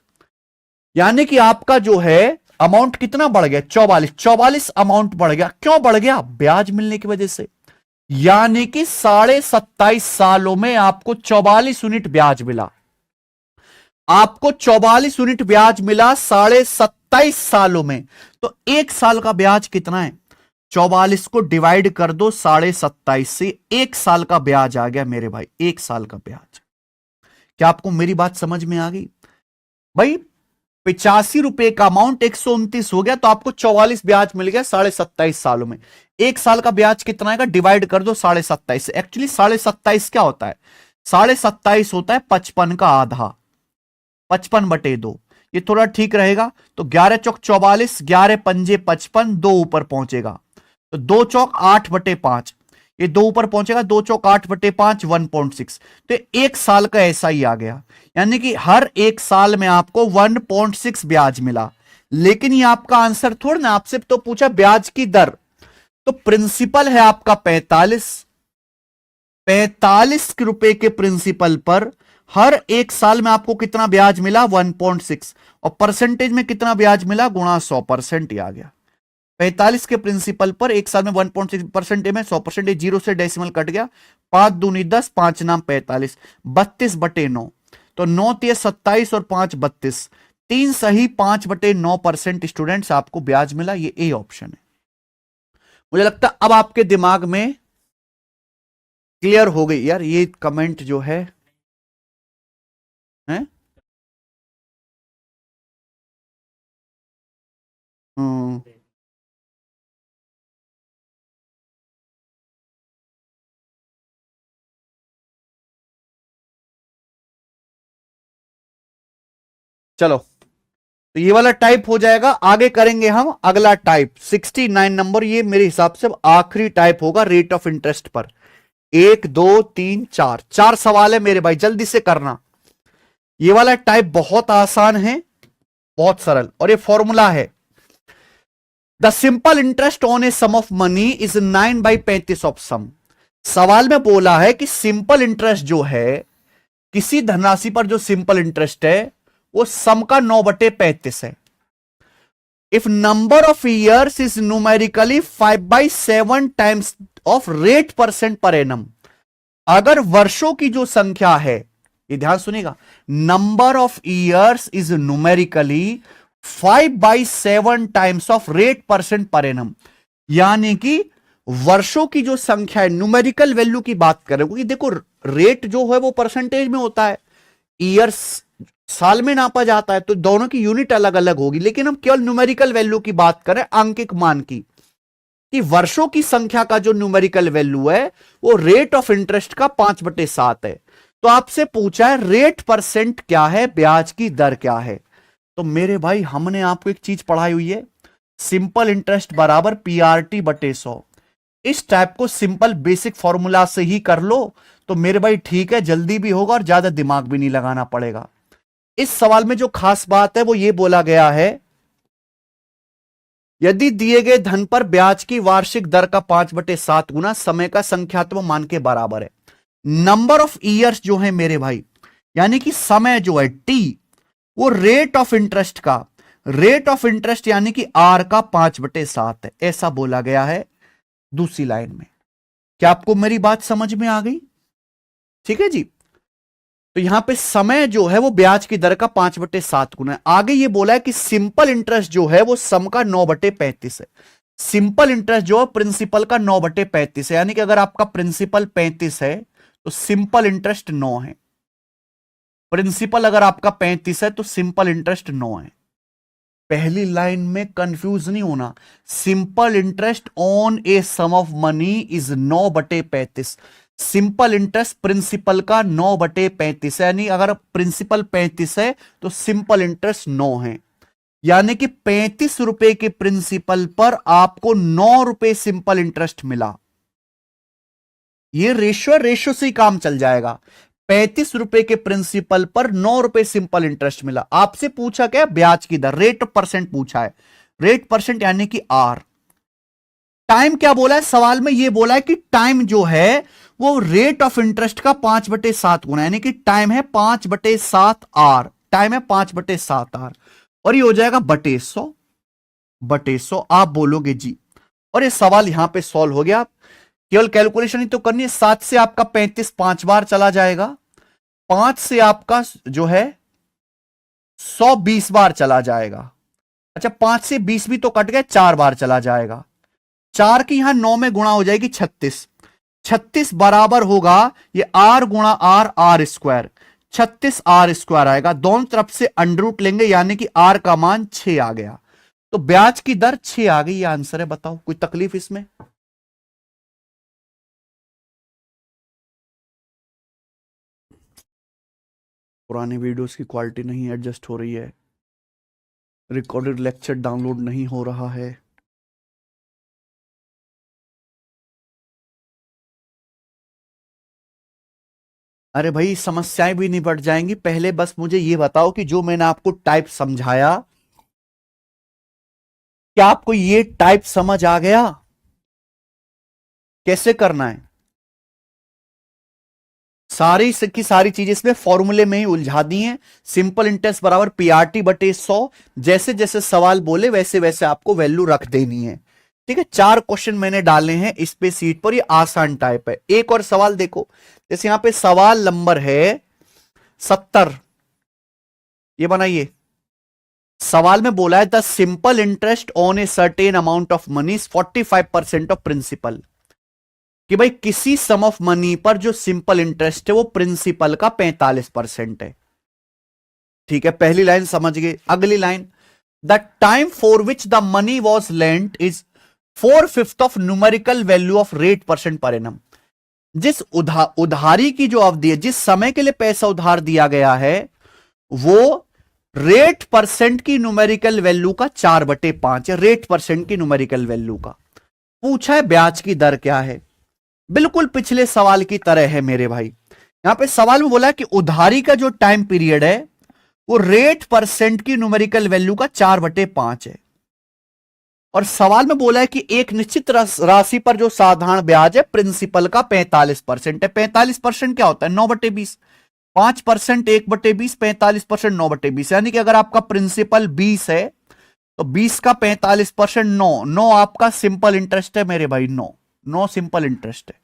यानी कि आपका जो है अमाउंट कितना बढ़ गया, 44 अमाउंट बढ़ गया। क्यों बढ़ गया? ब्याज मिलने की वजह से। यानी कि 27.5 सालों में आपको 44 यूनिट ब्याज मिला, आपको 44 यूनिट ब्याज मिला 27.5 सालों में। तो एक साल का ब्याज कितना है? 44 को डिवाइड कर दो 27.5 से, एक साल का ब्याज आ गया मेरे भाई, एक साल का ब्याज। क्या आपको मेरी बात समझ में आ गई भाई? 85 रुपए का अमाउंट 129 हो गया, तो आपको 44 ब्याज मिल गया 27.5 सालों में। एक साल का ब्याज कितना आएगा? डिवाइड कर दो 27.5 से। एक्चुअली 27.5 क्या होता है? 27.5 होता है 55 का आधा, 55/2। ये थोड़ा ठीक रहेगा। तो 11 चौक 44, 11 पंजे 55, 2 ऊपर पहुंचेगा, तो 2 चौक 8/5, ये 2 ऊपर पहुंचेगा, 2 चौक 8/5, 1.6। तो एक साल का ऐसा ही आ गया, यानी कि हर एक साल में आपको 1.6 ब्याज मिला। लेकिन ये आपका आंसर थोड़ा ना, आपसे तो पूछा ब्याज की दर, तो प्रिंसिपल है आपका 45 रुपए के प्रिंसिपल पर हर एक साल में आपको कितना ब्याज मिला? 1.6, और परसेंटेज में कितना ब्याज मिला? गुणा 100%। आ गया 45 के प्रिंसिपल पर एक साल में 1.6% में 100%, जीरो से डेसिमल कट गया, 5 दूनी 10, 5 नाम 45, 32/9। तो 9 तिये 27 और 5 32, 3 सही 5/9% स्टूडेंट्स आपको ब्याज मिला। ये ए ऑप्शन है। मुझे लगता है अब आपके दिमाग में क्लियर हो गई यार ये कमेंट जो है, हैं? हम्म, चलो तो ये वाला टाइप हो जाएगा। आगे करेंगे हम अगला टाइप 69 नंबर, ये मेरे हिसाब से आखिरी टाइप होगा रेट ऑफ इंटरेस्ट पर। 1 2 3 4 4 सवाल है मेरे भाई, जल्दी से करना। ये वाला टाइप बहुत आसान है, बहुत सरल, और ये फॉर्मूला है। The simple interest on a sum of money is 9/35 of sum. सवाल में बोला है कि सिंपल इंटरेस्ट जो है, किसी धनराशि पर जो सिंपल इंटरेस्ट है वो सम का 9/35 है। If number of years is numerically 5/7 times of rate percent per annum. अगर वर्षों की जो संख्या है, ये ध्यान सुनिएगा, number of years is numerically 5/7 times of rate percent per annum, यानी कि वर्षों की जो संख्या है, न्यूमेरिकल वैल्यू की बात करें, क्योंकि देखो रेट जो है वो परसेंटेज में होता है, ईयर्स साल में नापा जाता है, तो दोनों की यूनिट अलग अलग होगी। लेकिन हम केवल न्यूमेरिकल वैल्यू की बात करें, अंकिक मान की, कि वर्षों की संख्या का जो न्यूमेरिकल वैल्यू है वो रेट ऑफ इंटरेस्ट का 5/7 है। तो आपसे पूछा है रेट परसेंट क्या है, ब्याज की दर क्या है। तो मेरे भाई हमने आपको एक चीज पढ़ाई हुई है, सिंपल इंटरेस्ट बराबर PRT/100। इस टाइप को सिंपल बेसिक फॉर्मूला से ही कर लो तो मेरे भाई ठीक है, जल्दी भी होगा और ज्यादा दिमाग भी नहीं लगाना पड़ेगा। इस सवाल में जो खास बात है वो ये बोला गया है, यदि दिए गए धन पर ब्याज की वार्षिक दर का 5/7 गुना समय का संख्यात्मक मान के बराबर है। नंबर ऑफ ईयर्स जो है मेरे भाई, यानी कि समय जो है टी, वो रेट ऑफ इंटरेस्ट का, रेट ऑफ इंटरेस्ट यानी कि आर का 5/7 है, ऐसा बोला गया है। दूसरी लाइन में। क्या आपको मेरी बात समझ में आ गई? ठीक है जी। तो यहां पे समय जो है वो ब्याज की दर का 5/7 गुना है। आगे ये बोला है कि सिंपल इंटरेस्ट जो है वो सम का 9/35 है। सिंपल इंटरेस्ट जो है प्रिंसिपल का 9/35 है, यानी कि अगर आपका प्रिंसिपल 35 है तो सिंपल इंटरेस्ट 9 है। प्रिंसिपल अगर आपका 35 है तो सिंपल इंटरेस्ट 9 है। पहली लाइन में कंफ्यूज नहीं होना। Simple interest on a sum of money is 9/35। Simple interest principal का 9/35 है, यानी अगर प्रिंसिपल 35 है तो सिंपल इंटरेस्ट 9 है। यानी कि 35 रुपए के प्रिंसिपल पर आपको 9 रुपए सिंपल इंटरेस्ट मिला। ये रेशो से ही काम चल जाएगा। 35 रुपए के प्रिंसिपल पर 9 रुपए सिंपल इंटरेस्ट मिला। आपसे पूछा क्या? ब्याज की दर, रेट ऑफ परसेंट पूछा है। रेट परसेंट यानी कि आर। टाइम क्या बोला है सवाल में? ये बोला है कि टाइम जो है वो रेट ऑफ इंटरेस्ट का 5/7 गुना, यानी कि टाइम है 5/7 आर। टाइम है 5/7 आर, और ये हो जाएगा बटे 100 आप बोलोगे जी। और ये सवाल यहां पे सॉल्व हो गया। केवल कैलकुलेशन ही तो करनी है। 7 से आपका 35 5 बार चला जाएगा। 5 से आपका जो है 100 20 बार चला जाएगा। अच्छा, 5 से 20 भी तो कट गए, 4 बार चला जाएगा। 4 की यहां 9 में गुणा हो जाएगी 36। 36 बराबर होगा ये आर गुणा आर स्क्वायर। 36 आर स्क्वायर आएगा। दोनों तरफ से अंडर रूट लेंगे, यानी कि आर का मान 6 आ गया। तो ब्याज की दर 6 आ गई। ये आंसर है। बताओ कोई तकलीफ इसमें? पुराने वीडियोस की क्वालिटी नहीं एडजस्ट हो रही है। रिकॉर्डेड लेक्चर डाउनलोड नहीं हो रहा है। अरे भाई, समस्याएं भी निपट जाएंगी। पहले बस मुझे ये बताओ कि जो मैंने आपको टाइप समझाया, क्या आपको ये टाइप समझ आ गया? कैसे करना है? सारी की सारी चीजें इसमें फॉर्मूले में ही उलझा दी हैं। सिंपल इंटरेस्ट बराबर PRT/100। जैसे जैसे सवाल बोले वैसे वैसे आपको वैल्यू रख देनी है। ठीक है, 4 क्वेश्चन मैंने डाले हैं इस पे सीट पर। ये आसान टाइप है। एक और सवाल देखो, जैसे यहां पे सवाल नंबर है 70। ये बनाइए। सवाल में बोला है the simple interest on a certain amount of money is 45% of principal. कि भाई किसी सम ऑफ मनी पर जो सिंपल इंटरेस्ट है वो प्रिंसिपल का 45% है। ठीक है, पहली लाइन समझ गए। अगली line, the time for which the money was lent is 4/5 of numerical value of rate percent per annum. जिस उधारी की जो अवधि है, जिस समय के लिए पैसा उधार दिया गया है, वो रेट परसेंट की न्यूमेरिकल वैल्यू का 4/5 है। रेट परसेंट की न्यूमेरिकल वैल्यू का पूछा है। ब्याज की दर क्या है? बिल्कुल पिछले सवाल की तरह है मेरे भाई। यहां पे सवाल में बोला है कि उधारी का जो टाइम पीरियड है वो रेट परसेंट की न्यूमेरिकल वैल्यू का 4/5 है। और सवाल में बोला है कि एक निश्चित राशि पर जो साधारण ब्याज है प्रिंसिपल का 45% है। 45% क्या होता है? 9/20। 5% 1/20, 45% 9/20। यानी कि अगर आपका प्रिंसिपल 20 है तो 20 का 45% 9 आपका सिंपल इंटरेस्ट है मेरे भाई। 9 सिंपल इंटरेस्ट है।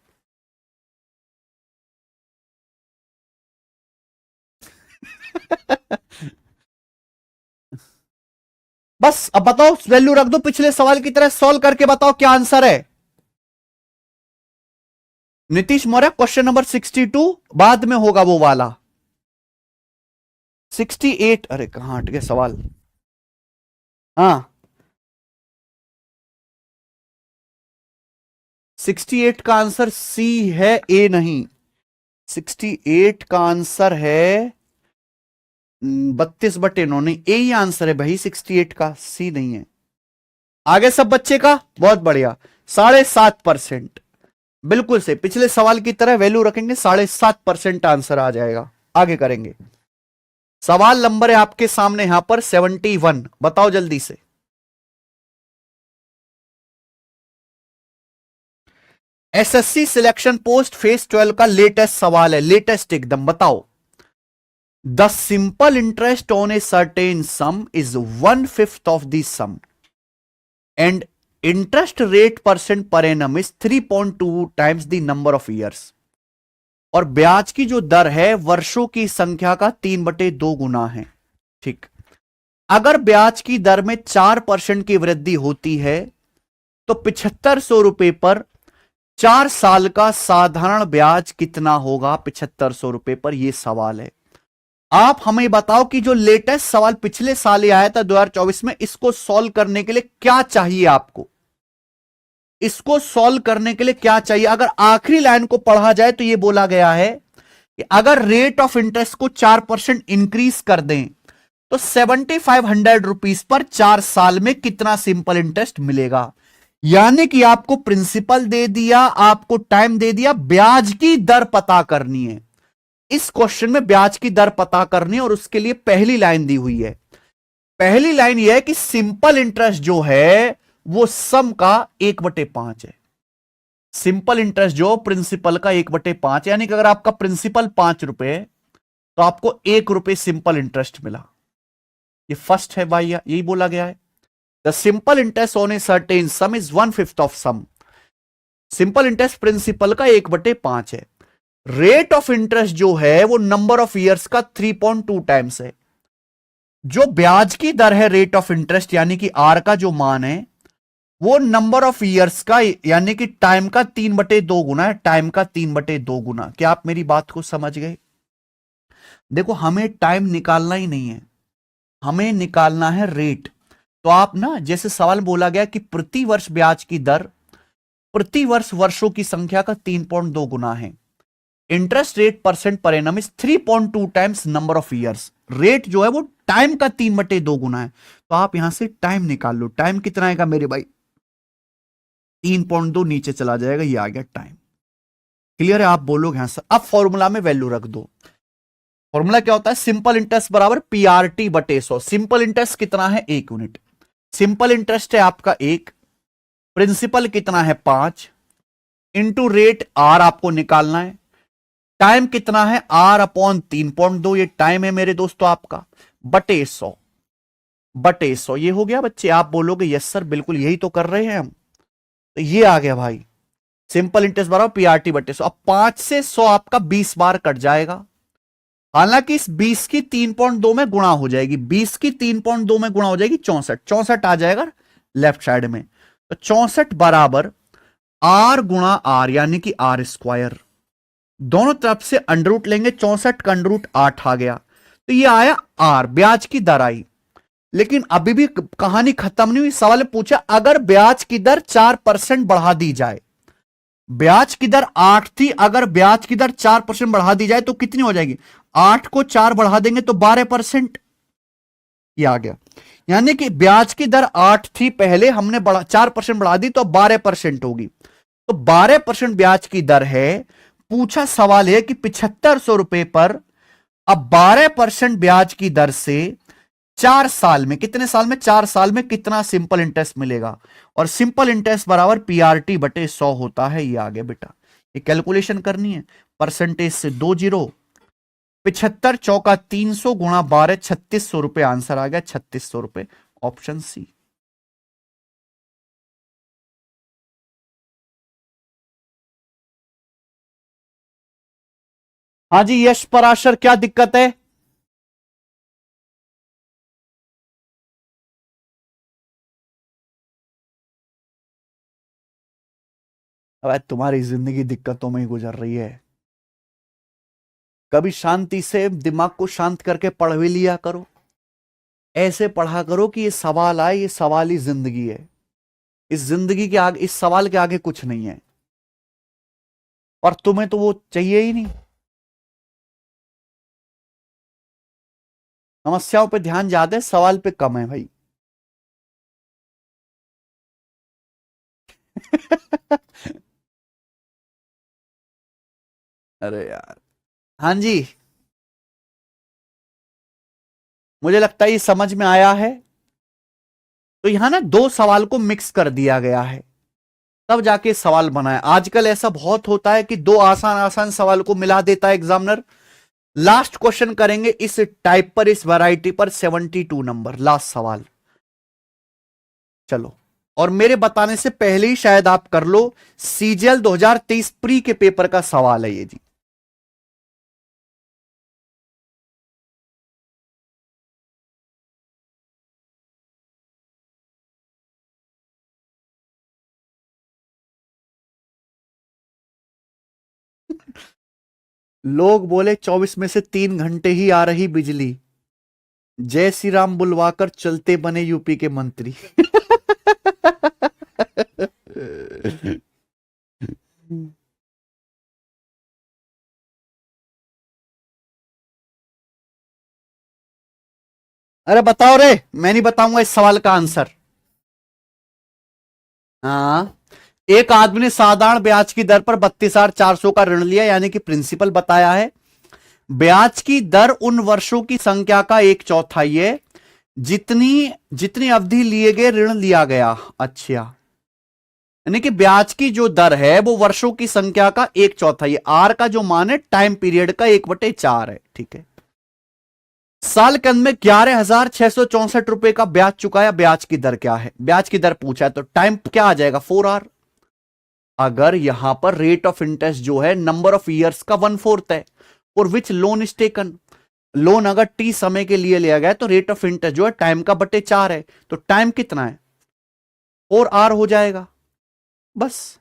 बस अब बताओ, वैल्यू रख दो पिछले सवाल की तरह, सॉल्व करके बताओ क्या आंसर है। नीतीश मौर्य, क्वेश्चन नंबर 62 बाद में होगा वो वाला। 68, अरे कहां हट गया सवाल। हाँ, 68 का आंसर सी है, ए नहीं। 68 का आंसर है 32/9। नहीं, ए ही आंसर है भाई 68 का, सी नहीं है। आगे सब बच्चे का बहुत बढ़िया। 7.5%, बिल्कुल से पिछले सवाल की तरह वैल्यू रखेंगे, 7.5% आंसर आ जाएगा। आगे करेंगे। सवाल नंबर है आपके सामने यहां पर 71। बताओ जल्दी से। एसएससी सिलेक्शन पोस्ट फेज 12 का लेटेस्ट सवाल है, लेटेस्ट एकदम। बताओ, the simple interest on a certain sum is 1/5 of the sum and interest rate percent per annum is 3.2 times the number of years, और ब्याज की जो दर है वर्षों की संख्या का 3/2 गुना है। ठीक, अगर ब्याज की दर में 4% की वृद्धि होती है तो 7500 रुपए पर 4 साल का साधारण ब्याज कितना होगा? 7500 रुपए पर, यह सवाल है। आप हमें बताओ कि जो लेटेस्ट सवाल पिछले साल ही आया था 2024 में, इसको सॉल्व करने के लिए क्या चाहिए आपको? इसको सॉल्व करने के लिए क्या चाहिए? अगर आखिरी लाइन को पढ़ा जाए तो यह बोला गया है कि अगर रेट ऑफ इंटरेस्ट को 4% इंक्रीज कर दें तो 7500 रुपीस पर 4 साल में कितना सिंपल इंटरेस्ट मिलेगा। यानी कि आपको प्रिंसिपल दे दिया, आपको टाइम दे दिया, ब्याज की दर पता करनी है। इस क्वेश्चन में ब्याज की दर पता करनी है और उसके लिए पहली लाइन दी हुई है। पहली लाइन यह है कि सिंपल इंटरेस्ट जो है वो सम का 1/5 है। सिंपल इंटरेस्ट जो प्रिंसिपल का 1/5, यानी कि अगर आपका प्रिंसिपल 5 रुपए तो आपको 1 रुपए सिंपल इंटरेस्ट मिला। ये फर्स्ट है भाई, यही बोला गया है। The simple interest on a certain sum is 1/5 of sum. Simple interest principal का 1/5 है। रेट ऑफ इंटरेस्ट जो है वो नंबर ऑफ ईयर्स का 3.2 टाइम्स है। जो ब्याज की दर है रेट ऑफ इंटरेस्ट यानी कि आर का जो मान है वो नंबर ऑफ ईयर्स का यानी कि टाइम का 3/2 गुना है। टाइम का 3/2 गुना। क्या आप मेरी बात को समझ गए? देखो, हमें टाइम निकालना ही नहीं है, हमें निकालना है रेट। तो आप ना, जैसे सवाल बोला गया कि प्रति वर्ष ब्याज की दर प्रति वर्ष वर्षों की संख्या का 3.2 गुना है। Interest rate percent per annum is 3.2 times number of years. Rate जो है वो टाइम का 3/2 गुना है। तो आप यहां से टाइम निकाल लो। टाइम कितना आएगा मेरे भाई? 3.2 नीचे चला जाएगा, ये आ गया टाइम। क्लियर है? आप बोलोगे हाँ सर। अब फॉर्मूला में वैल्यू रख दो। फॉर्मूला क्या होता है? सिंपल इंटरेस्ट बराबर पीआरटी बटे 100। सिंपल इंटरेस्ट कितना है? 1 यूनिट। सिंपल इंटरेस्ट है आपका 1, प्रिंसिपल कितना है 5, इंटू रेट आर आपको निकालना है। टाइम कितना है? आर अपॉन 3.2, ये टाइम है मेरे दोस्तों आपका, बटे 100 बटे 100। ये हो गया बच्चे। आप बोलोगे यस सर बिल्कुल यही तो कर रहे हैं हम। तो ये आ गया भाई सिंपल इंटरेस्ट बराबर पीआरटी बटे 100। अब 5 से 100 आपका 20 बार कट जाएगा। हालांकि इस 20 की 3.2 में गुणा हो जाएगी, 20 की 3.2 में गुणा हो जाएगी 64, 64 आ जाएगा लेफ्ट साइड में। तो 64 बराबर आर गुणा आर यानी कि आर स्क्वायर। दोनों तरफ से अंडर रूट लेंगे, 64 का अंडर रूट 8 आ गया। तो ये आया आर, ब्याज की दर आई। लेकिन अभी भी कहानी खत्म नहीं हुई। सवाल पूछा अगर ब्याज की दर 4% बढ़ा दी जाए, ब्याज की दर 8 थी, अगर ब्याज की दर 4% बढ़ा दी जाए तो कितनी हो जाएगी? 8 को 4 बढ़ा देंगे तो 12%। ये आ गया। यानी कि ब्याज की दर 8 थी पहले, हमने 4% बढ़ा दी तो 12% होगी। तो 12% ब्याज की दर है। पूछा सवाल है कि 7500 रुपए पर अब 12% ब्याज की दर से 4 साल में, कितने साल में? 4 साल में कितना सिंपल इंटरेस्ट मिलेगा? और सिंपल इंटरेस्ट बराबर पीआरटी बटे 100 होता है। ये आ गया बेटा, ये कैलकुलेशन करनी है। परसेंटेज से 2 जीरो, 75 चौका 300 गुणा 12, 3600 रुपए आंसर आ गया। 3600 रुपए, ऑप्शन सी। हाँ जी यश पराशर, क्या दिक्कत है? अब तुम्हारी जिंदगी दिक्कतों में ही गुजर रही है। कभी शांति से दिमाग को शांत करके पढ़ भी लिया करो। ऐसे पढ़ा करो कि ये सवाल आए, ये सवाल ही जिंदगी है। इस जिंदगी के आगे, इस सवाल के आगे कुछ नहीं है। और तुम्हें तो वो चाहिए ही नहीं। समस्याओं पे ध्यान ज्यादा है, सवाल पे कम है भाई। अरे यार, हाँ जी, मुझे लगता है ये समझ में आया है। तो यहां ना 2 सवाल को मिक्स कर दिया गया है, तब जाके सवाल बनाया। आजकल ऐसा बहुत होता है कि 2 आसान आसान सवाल को मिला देता है एग्जामिनर। लास्ट क्वेश्चन करेंगे इस टाइप पर, इस वैरायटी पर, 72 नंबर लास्ट सवाल। चलो और मेरे बताने से पहले ही शायद आप कर लो। सीजीएल 2023 प्री के पेपर का सवाल है ये जी। लोग बोले 24 में से 3 घंटे ही आ रही बिजली, जय श्री राम बुलवाकर चलते बने यूपी के मंत्री। अरे बताओ रे, मैं नहीं बताऊंगा इस सवाल का आंसर। हाँ, एक आदमी ने साधारण ब्याज की दर पर 32,400 का ऋण लिया, यानी कि प्रिंसिपल बताया है। ब्याज की दर उन वर्षों की संख्या का 1/4 है जितनी जितनी अवधि लिए गए ऋण लिया गया। अच्छा, यानी कि ब्याज की जो दर है वो वर्षों की संख्या का 1/4 है। आर का जो मान है टाइम पीरियड का 1/4 है। ठीक है। साल के अंत में 11,664 रुपए का ब्याज चुकाया। ब्याज की दर क्या है? ब्याज की दर पूछा है तो टाइम क्या आ जाएगा? 4 आर। अगर यहां पर रेट ऑफ इंटरेस्ट जो है नंबर ऑफ ईयर्स का 1/4 है और विच लोन इज टेकन, लोन अगर टी समय के लिए लिया गया तो रेट ऑफ इंटरेस्ट जो है टाइम का बटे 4 है, तो टाइम कितना है? 4 आर हो जाएगा। बस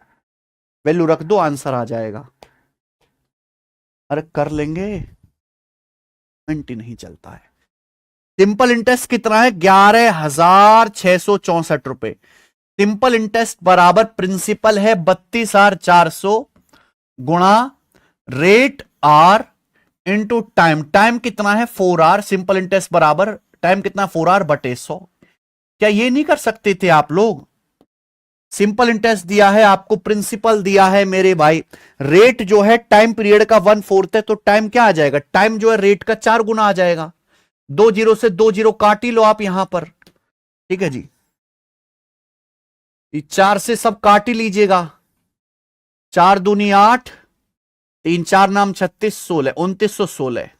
वैल्यू रख दो, आंसर आ जाएगा। अरे कर लेंगे, मिनट ही नहीं चलता है। सिंपल इंटरेस्ट कितना है? 11,664 रुपए। सिंपल इंटरेस्ट बराबर प्रिंसिपल है 32,400 गुणा rate R into time. Time कितना है? 4 आर। सिंपल इंटरेस्ट बराबर टाइम कितना? 4 आर बटे 100। क्या ये नहीं कर सकते थे आप लोग? सिंपल इंटरेस्ट दिया है आपको, प्रिंसिपल दिया है मेरे भाई, रेट जो है टाइम पीरियड का 1/4 है, तो टाइम क्या आ जाएगा? टाइम जो है रेट का 4 गुना आ जाएगा। 2 जीरो से 2 जीरो काट ही लो आप यहां पर। ठीक है जी, 4 से सब काट ही लीजिएगा। 4 दूनी 8, 3 4 नाम 36, 16, 2916।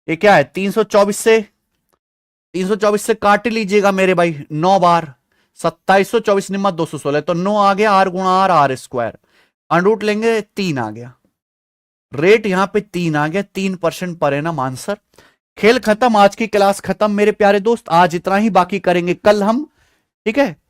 ये क्या है? 324 से काट ही लीजिएगा मेरे भाई। 9 बार 2724 निम्मा 216, तो 9 आ गया। आर गुणा आर, आर स्क्वायर। अंडरूट लेंगे 3 आ गया। रेट यहां पे 3 आ गया। 3% पर एनम आंसर। खेल खत्म, आज की क्लास खत्म मेरे प्यारे दोस्त। आज इतना ही, बाकी करेंगे कल हम। ठीक है।